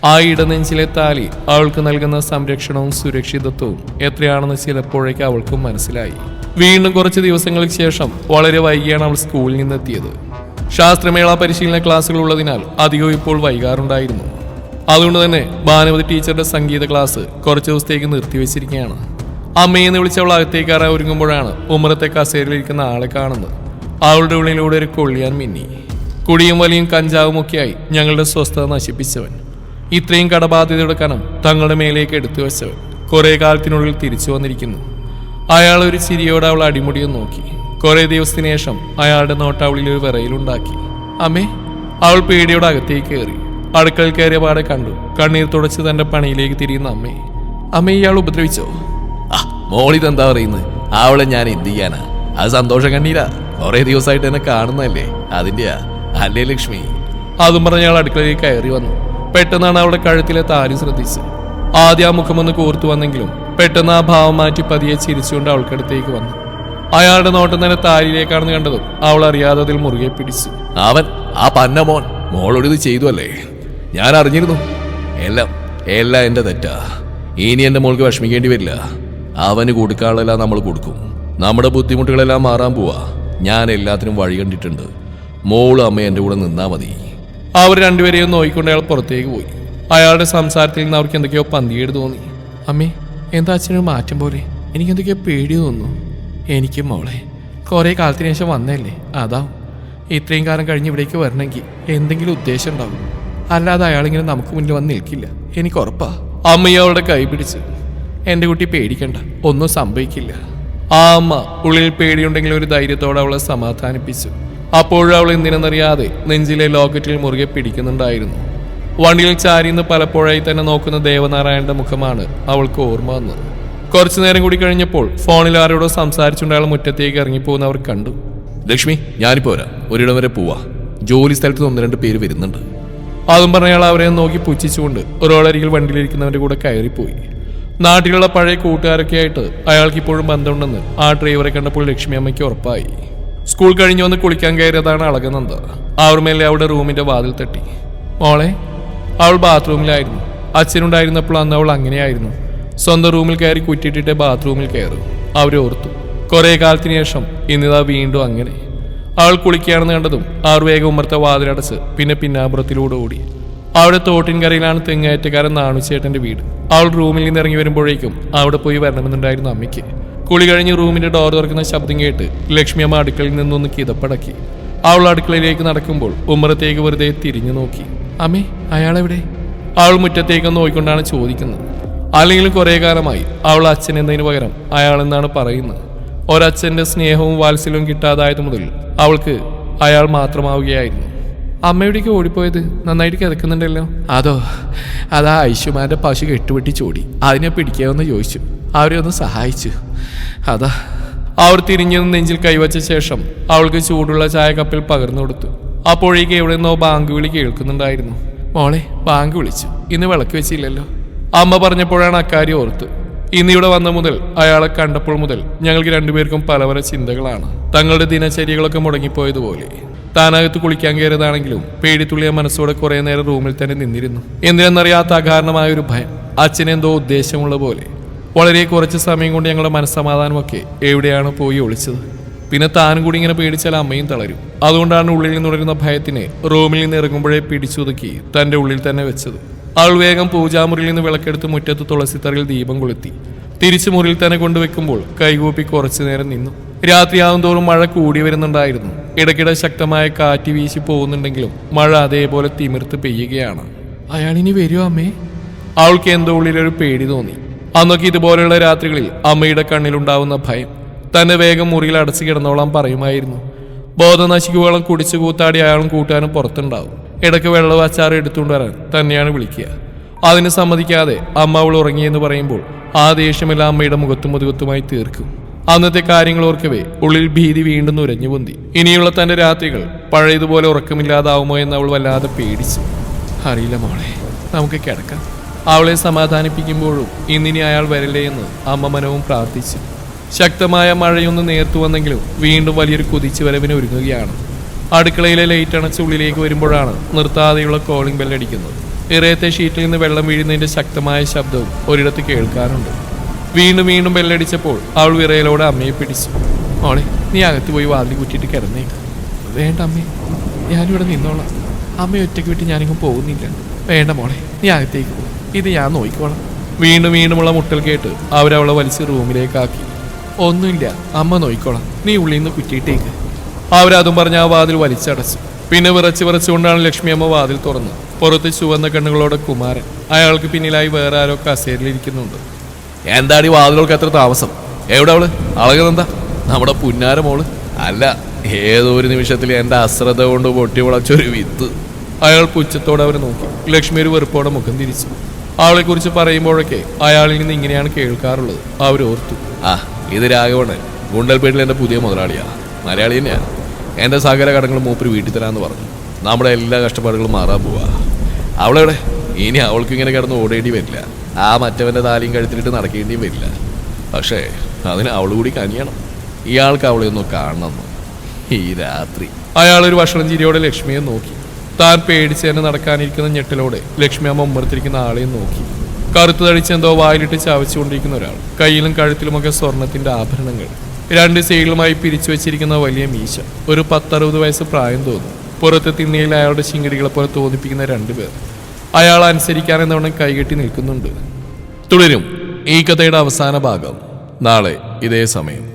ആ ഇടനെഞ്ചിലെ താലി അവൾക്ക് നൽകുന്ന സംരക്ഷണവും സുരക്ഷിതത്വവും എത്രയാണെന്ന് ചിലപ്പോഴേക്ക് അവൾക്കും മനസ്സിലായി. വീണ്ടും കുറച്ച് ദിവസങ്ങൾക്ക് ശേഷം വളരെ വൈകിയാണ് അവൾ സ്കൂളിൽ നിന്നെത്തിയത്. ശാസ്ത്രമേള പരിശീലന ക്ലാസ്സുകൾ ഉള്ളതിനാൽ അധികവും ഇപ്പോൾ വൈകാറുണ്ടായിരുന്നു. അതുകൊണ്ട് തന്നെ ഭാനുമതി ടീച്ചറുടെ സംഗീത ക്ലാസ് കുറച്ച് ദിവസത്തേക്ക് നിർത്തിവെച്ചിരിക്കുകയാണ്. അമ്മയെന്ന് വിളിച്ച് അവൾ അകത്തേക്ക് കയറാൻ ഒരുങ്ങുമ്പോഴാണ് ഉമ്മറത്തെ കസേരയിലിരിക്കുന്ന ആളെ കാണുന്നത്. അവളുടെ ഉള്ളിലൂടെ ഒരു കൊള്ളിയാൻ മിന്നി. കുടിയും വലിയും കഞ്ചാവും ഒക്കെയായി ഞങ്ങളുടെ സ്വസ്ഥത നശിപ്പിച്ചവൻ, ഇത്രയും കടബാധ്യതയുടെ കനം തങ്ങളുടെ മേലേക്ക് എടുത്തു വെച്ചവൻ കുറെ കാലത്തിനുള്ളിൽ തിരിച്ചു വന്നിരിക്കുന്നു. അയാൾ ഒരു ചിരിയോടെ അവൾ അടിമുടിയും നോക്കി. കുറെ ദിവസത്തിന് ശേഷം അയാളുടെ നോട്ട അവളിൽ ഒരു വിറയിലുണ്ടാക്കി. അമ്മേ, അവൾ പേടിയോടെ അകത്തേക്ക് കയറി. അടുക്കളയിൽ കയറിയ പാടെ കണ്ടു കണ്ണീർ തുടച്ച് തന്റെ പണിയിലേക്ക് തിരിയുന്ന അമ്മേ. അമ്മ ഇയാൾ ഉപദ്രവിച്ചോ? മോളിതെന്താ പറയുന്നത്? അവളെ ഞാൻ എന്ത് ചെയ്യാനാ? അത് സന്തോഷം കണ്ണീരാ. കുറെ ദിവസമായിട്ട് എന്നെ കാണുന്നല്ലേ, അതിന്റെയാ അല്ലേ ലക്ഷ്മി? അതും പറഞ്ഞ അയാൾ അടുക്കളയിൽ കയറി വന്നു. പെട്ടെന്നാണ് അവളുടെ കഴുത്തിലെ താലി ശ്രദ്ധിച്ച്. ആദ്യം ആ മുഖമൊന്ന് കോർത്തു വന്നെങ്കിലും പെട്ടെന്ന് ആ ഭാവം മാറ്റി പതിയെ ചിരിച്ചുകൊണ്ട് അവൾക്കടുത്തേക്ക് വന്നു. അയാളുടെ നോട്ടം തന്നെ താലിയിലേക്കാണെന്ന് കണ്ടതും അവൾ അറിയാതെ അതിൽ മുറുകെ പിടിച്ചു. അവൻ ആ പന്ന മോൻ മോളോട് ഇത് ചെയ്തു അല്ലേ? ഞാൻ അറിഞ്ഞിരുന്നു. എല്ലാം എന്റെ തെറ്റാ. ഇനി എന്റെ മോൾക്ക് വിഷമിക്കേണ്ടി വരില്ല. അവന് കൊടുക്കാനുള്ളതെല്ലാം നമ്മൾ കൊടുക്കും. നമ്മുടെ ബുദ്ധിമുട്ടുകളെല്ലാം മാറാൻ പോവാ. ഞാൻ എല്ലാത്തിനും വഴി കണ്ടിട്ടുണ്ട്. മോള് അമ്മ എന്റെ കൂടെ നിന്നാ മതി. അവർ രണ്ടുപേരെയും നോക്കിക്കൊണ്ട് അയാൾ പുറത്തേക്ക് പോയി. അയാളുടെ സംസാരത്തിൽ നിന്ന് അവർക്ക് എന്തൊക്കെയോ പന്തികേട് തോന്നി. അമ്മേ, എന്താ അച്ഛനൊരു മാറ്റം പോലെ? എനിക്ക് എന്തൊക്കെയോ പേടി തോന്നുന്നു. എനിക്കും മോളെ കുറെ കാലത്തിന് ശേഷം വന്നല്ലേ, അതാവും. ഇത്രയും കാലം കഴിഞ്ഞ് ഇവിടേക്ക് വരണമെങ്കിൽ എന്തെങ്കിലും ഉദ്ദേശം ഉണ്ടാവും. അല്ലാതെ അയാളിങ്ങനെ നമുക്ക് മുന്നിൽ വന്ന് നിൽക്കില്ല, എനിക്ക് ഉറപ്പാ. അമ്മയെ അവളുടെ കൈ പിടിച്ച്, എൻ്റെ കുട്ടി പേടിക്കണ്ട, ഒന്നും സംഭവിക്കില്ല. ആ അമ്മ ഉള്ളിൽ പേടിയുണ്ടെങ്കിൽ ഒരു ധൈര്യത്തോടെ അവളെ സമാധാനിപ്പിച്ചു. അപ്പോഴും അവൾ എന്തിനെന്നറിയാതെ നെഞ്ചിലെ ലോക്കറ്റിൽ മുറുകെ പിടിക്കുന്നുണ്ടായിരുന്നു. വണ്ടിയിൽ ചാരിന്ന് പലപ്പോഴായി തന്നെ നോക്കുന്ന ദേവനാരായണന്റെ മുഖമാണ് അവൾക്ക് ഓർമ്മ വന്നത്. കുറച്ചു നേരം കൂടി കഴിഞ്ഞപ്പോൾ ഫോണിൽ ആരോടോ സംസാരിച്ചുകൊണ്ട് അയാൾ മുറ്റത്തേക്ക് ഇറങ്ങിപ്പോകുന്ന അവർ കണ്ടു. ലക്ഷ്മി, ഞാനിപ്പോ വരാം, ഒരിടം വരെ പോവാ. ജോലി സ്ഥലത്ത് 1-2 പേര് വരുന്നുണ്ട്. അതും പറഞ്ഞ അയാൾ അവരെ നോക്കി പുച്ഛിച്ചുകൊണ്ട് ഒരാളരികിൽ വണ്ടിയിലിരിക്കുന്നവന്റെ കൂടെ കയറിപ്പോയി. നാട്ടിലുള്ള പഴയ കൂട്ടുകാരൊക്കെ ആയിട്ട് അയാൾക്ക് ഇപ്പോഴും ബന്ധമുണ്ടെന്ന് ആ ഡ്രൈവറെ കണ്ടപ്പോൾ ലക്ഷ്മി അമ്മയ്ക്ക് ഉറപ്പായി. സ്കൂൾ കഴിഞ്ഞു വന്ന് കുളിക്കാൻ കയറിയതാണ് അളകനന്ദ. അവർ മേലെ അവളുടെ റൂമിന്റെ വാതിൽ തട്ടി. മോളെ. അവൾ ബാത്റൂമിലായിരുന്നു. അച്ഛനുണ്ടായിരുന്നപ്പോൾ അന്ന് അവൾ അങ്ങനെയായിരുന്നു. സ്വന്തം റൂമിൽ കയറി കുറ്റിയിട്ടിട്ട് ബാത്റൂമിൽ കയറും. അവരോർത്തു. കുറെ കാലത്തിന് ശേഷം ഇന്നിതാ വീണ്ടും അങ്ങനെ. അവൾ കുളിക്കുകയാണെന്ന് കണ്ടതും അവർ വേഗം ഉമ്മർത്തെ വാതിലടച്ച് പിന്നെ പിന്നാമ്പുറത്തിലൂടെ ഓടി. അവിടെ തോട്ടിൻകരയിലാണ് തെങ്ങേറ്റക്കാരൻ നാണുച്ചേട്ടന്റെ വീട്. അവൾ റൂമിൽ നിന്ന് ഇറങ്ങി വരുമ്പോഴേക്കും അവിടെ പോയി വരണമെന്നുണ്ടായിരുന്നു അമ്മയ്ക്ക്. കുളി കഴിഞ്ഞ് റൂമിന്റെ ഡോർ തുറക്കുന്ന ശബ്ദം കേട്ട് ലക്ഷ്മി അമ്മ അടുക്കളയിൽ നിന്നൊന്ന് കിതപ്പടക്കി. അവൾ അടുക്കളയിലേക്ക് നടക്കുമ്പോൾ ഉമ്മറത്തേക്ക് വെറുതെ തിരിഞ്ഞു നോക്കി. അമ്മേ, അയാളെവിടെ? അവൾ മുറ്റത്തേക്ക് നോക്കിക്കൊണ്ടാണ് ചോദിക്കുന്നത്. അല്ലെങ്കിലും കുറെ കാലമായി അവൾ അച്ഛൻ എന്നതിന് പകരം അയാളെന്നാണ് പറയുന്നത്. ഒരച്ഛന്റെ സ്നേഹവും വാത്സല്യവും കിട്ടാതായത് മുതൽ അവൾക്ക് അയാൾ മാത്രമാവുകയായിരുന്നു. അമ്മയുടേക്ക് ഓടിപ്പോയത് നന്നായിട്ട് കിടക്കുന്നുണ്ടല്ലോ. അതാ ഐശുമാന്റെ പശു കെട്ടുപെട്ടി ചോടി, അതിനെ പിടിക്കാമെന്ന് ചോദിച്ചു. അവരെ ഒന്ന് സഹായിച്ചു. അതാ. അവർ തിരിഞ്ഞു നെഞ്ചിൽ കൈവച്ച ശേഷം അവൾക്ക് ചൂടുള്ള ചായ കപ്പിൽ പകർന്നു കൊടുത്തു. അപ്പോഴേക്ക് എവിടെ നിന്നോ ബാങ്ക് വിളി കേൾക്കുന്നുണ്ടായിരുന്നു. മോളെ, ബാങ്ക് വിളിച്ചു, ഇന്ന് വിളക്ക് വെച്ചില്ലല്ലോ. അമ്മ പറഞ്ഞപ്പോഴാണ് അക്കാര്യം ഓർത്തു. ഇന്നിവിടെ വന്ന മുതൽ, അയാളെ കണ്ടപ്പോൾ മുതൽ ഞങ്ങൾക്ക് രണ്ടുപേർക്കും പല പല ചിന്തകളാണ്. തങ്ങളുടെ ദിനചര്യകളൊക്കെ മുടങ്ങിപ്പോയതുപോലെ. താനകത്ത് കുളിക്കാൻ കയറിയതാണെങ്കിലും പേടിത്തുള്ളിയ മനസ്സോടെ കുറെ നേരം റൂമിൽ തന്നെ നിന്നിരുന്നു. എന്തിനെന്നറിയാത്ത അകാരണമായ ഒരു ഭയം, അച്ഛനെന്തോ ഉദ്ദേശമുള്ള പോലെ. വളരെ കുറച്ച് സമയം കൊണ്ട് ഞങ്ങളുടെ മനസ്സമാധാനമൊക്കെ എവിടെയാണ് പോയി ഒളിച്ചത്. പിന്നെ താനും കൂടി ഇങ്ങനെ പേടിച്ചാൽ അമ്മയും തളരും. അതുകൊണ്ടാണ് ഉള്ളിൽ നിന്നുണരുന്ന ഭയത്തിനെ റൂമിൽ നിന്ന് ഇറങ്ങുമ്പോഴേ പിടിച്ചൊതുക്കി തന്റെ ഉള്ളിൽ തന്നെ വെച്ചത്. അവൾ വേഗം പൂജാമുറിയിൽ നിന്ന് വിളക്കെടുത്ത് മുറ്റത്ത് തുളസിത്തറയിൽ ദീപം കൊളുത്തി. തിരിച്ചു മുറിയിൽ തന്നെ കൊണ്ടുവെക്കുമ്പോൾ കൈകൂപ്പി കുറച്ചു നേരം നിന്നു. രാത്രിയാകും തോറും മഴ കൂടി വരുന്നുണ്ടായിരുന്നു. ഇടയ്ക്കിടെ ശക്തമായ കാറ്റ് വീശി പോകുന്നുണ്ടെങ്കിലും മഴ അതേപോലെ തിമിർത്ത് പെയ്യുകയാണ്. അയാളിനി വരുമോ അമ്മേ? അവൾക്ക് എന്തോ ഉള്ളിലൊരു പേടി തോന്നി. അന്നൊക്കെ ഇതുപോലെയുള്ള രാത്രികളിൽ അമ്മയുടെ കണ്ണിലുണ്ടാവുന്ന ഭയം. തന്നെ വേഗം മുറിയിൽ അടച്ചു കിടന്നോളാൻ പറയുമായിരുന്നു. ബോധം നശിക്കുവോളം കുടിച്ചു കൂത്താടി അയാളും കൂട്ടാനും പുറത്തുണ്ടാവും. ഇടയ്ക്ക് വെള്ളം അച്ചാറ് എടുത്തുകൊണ്ട് വരാൻ തന്നെയാണ് വിളിക്കുക. അതിന് സമ്മതിക്കാതെ അമ്മ അവൾ ഉറങ്ങിയെന്ന് പറയുമ്പോൾ ആ ദേഷ്യമെല്ലാം അമ്മയുടെ മുഖത്തും മുതുകത്തുമായി തീർക്കും. അന്നത്തെ കാര്യങ്ങൾ ഓർക്കവേ ഉള്ളിൽ ഭീതി വീണ്ടും നുരഞ്ഞു പൊന്തി. ഇനിയുള്ള തന്റെ രാത്രികൾ പഴയതുപോലെ ഉറക്കമില്ലാതാവുമോ എന്ന് അവൾ വല്ലാതെ പേടിച്ചു. അറിയില്ല മോളെ, നമുക്ക് കിടക്കാം. അവളെ സമാധാനിപ്പിക്കുമ്പോഴും ഇന്നിനി അയാൾ വരില്ലേ എന്ന് അമ്മ മനവും പ്രാർത്ഥിച്ചു. ശക്തമായ മഴയൊന്ന് നേർത്തു വന്നെങ്കിലും വീണ്ടും വലിയൊരു കുതിച്ചു വരവിന് ഒരുങ്ങുകയാണ്. അടുക്കളയിലെ ലൈറ്റ് അണച്ച് ഉള്ളിലേക്ക് വരുമ്പോഴാണ് നിർത്താതെയുള്ള കോളിംഗ് ബെല്ലടിക്കുന്നത്. ഇറയത്തെ ഷീറ്റിൽ നിന്ന് വെള്ളം വീഴുന്നതിന്റെ ശക്തമായ ശബ്ദവും ഒരിടത്ത് കേൾക്കാനുണ്ട്. വീണ്ടും വീണ്ടും ബെല്ലടിച്ചപ്പോൾ അവൾ വിറയലോടെ അമ്മയെ പിടിച്ചു. മോളെ, നീ അകത്ത് പോയി വാതിൽ കുറ്റിയിട്ട് കിടന്നേക്ക്. വേണ്ട അമ്മേ, ഞാനിവിടെ നിന്നോളാം. അമ്മ ഒറ്റയ്ക്ക് വിട്ട് ഞാനിങ്ങും പോകുന്നില്ല. വേണ്ട മോളെ, നീ അകത്തേക്ക് പോ, ഇത് ഞാൻ നോക്കിക്കോളാം. വീണ്ടും വീണ്ടുമുള്ള മുട്ടൽ കേട്ട് അവരവളെ വലിച്ച് റൂമിലേക്കാക്കി. ഒന്നുമില്ല, അമ്മ നോക്കിക്കോളാം, നീ ഉള്ളിൽ നിന്ന് കുറ്റിയിട്ടേക്ക്. അവരതും പറഞ്ഞ് ആ വാതിൽ വലിച്ചടച്ചു. പിന്നെ വിറച്ചുകൊണ്ടാണ് ലക്ഷ്മി അമ്മ വാതിൽ തുറന്ന്. പുറത്ത് ചുവന്ന കണ്ണുകളോടെ കുമാരൻ. അയാൾക്ക് പിന്നിലായി വേറെ ആരോ കസേരയിലിരിക്കുന്നുണ്ട്. എന്താടി വാതിലോൾക്ക് എത്ര താമസം? എവിടെ അവള്? അളകനെന്താ? നമ്മുടെ പുന്നാര മോള് അല്ല, ഏതോ ഒരു നിമിഷത്തിൽ എന്റെ അശ്രദ്ധ കൊണ്ട് പൊട്ടി മുളച്ചൊരു വിത്ത്. അയാൾ പുച്ഛത്തോടെ അവരെ നോക്കി. ലക്ഷ്മി ഒരു വെറുപ്പോടെ മുഖം തിരിച്ചു. അവളെ കുറിച്ച് പറയുമ്പോഴൊക്കെ അയാളിൽ നിന്ന് ഇങ്ങനെയാണ് കേൾക്കാറുള്ളത്. അവരോർത്തു. ഇത് രാഘവണ്ണൻ, ഗുണ്ടൽപേട്ടിൽ എന്റെ പുതിയ മുതലാളിയാ. മലയാളി തന്നെയാ. എന്റെ സകല കടങ്ങളും മൂപ്പര് വീട്ടിൽ തരാമെന്ന് പറഞ്ഞു. നമ്മുടെ എല്ലാ കഷ്ടപ്പാടുകളും മാറാൻ പോവാ. അവളെവിടെ? ഇനി അവൾക്ക് ഇങ്ങനെ കിടന്ന് ഓടേണ്ടി വരില്ല. ആ മറ്റവന്റെ താലിയും കഴുത്തിലിട്ട് നടക്കേണ്ടിയും വരില്ല. പക്ഷേ അതിന് അവൾ കൂടി കനിയണം. ഇയാൾക്ക് അവളെ ഒന്ന് കാണണം ഈ രാത്രി. അയാളൊരു വഷളം ചിരിയോടെ ലക്ഷ്മിയെ നോക്കി. താൻ പേടിച്ച് തന്നെ നടക്കാനിരിക്കുന്ന ഞെട്ടലോടെ ലക്ഷ്മി അമ്മ ഉമ്മറത്തിരിക്കുന്ന ആളെയും നോക്കി. കറുത്തു തടിച്ച് എന്തോ വായിലിട്ട് ചവച്ചുകൊണ്ടിരിക്കുന്ന ഒരാൾ. കയ്യിലും കഴുത്തിലുമൊക്കെ സ്വർണത്തിന്റെ ആഭരണങ്ങൾ. രണ്ട് സൈഡിലുമായി പിരിച്ചു വെച്ചിരിക്കുന്ന വലിയ മീശ. ഒരു 10-60 വയസ്സ് പ്രായം തോന്നും. പുറത്തെ തിണ്ണയിൽ അയാളുടെ ശിങ്കിടികളെ പോലെ തോന്നിപ്പിക്കുന്ന 2 പേർ. അയാൾ അനുസരിക്കാനെന്നവണ്ണം കൈകെട്ടി നിൽക്കുന്നുണ്ട്. തുടരും ഈ കഥയുടെ അവസാന ഭാഗം നാളെ ഇതേ സമയം.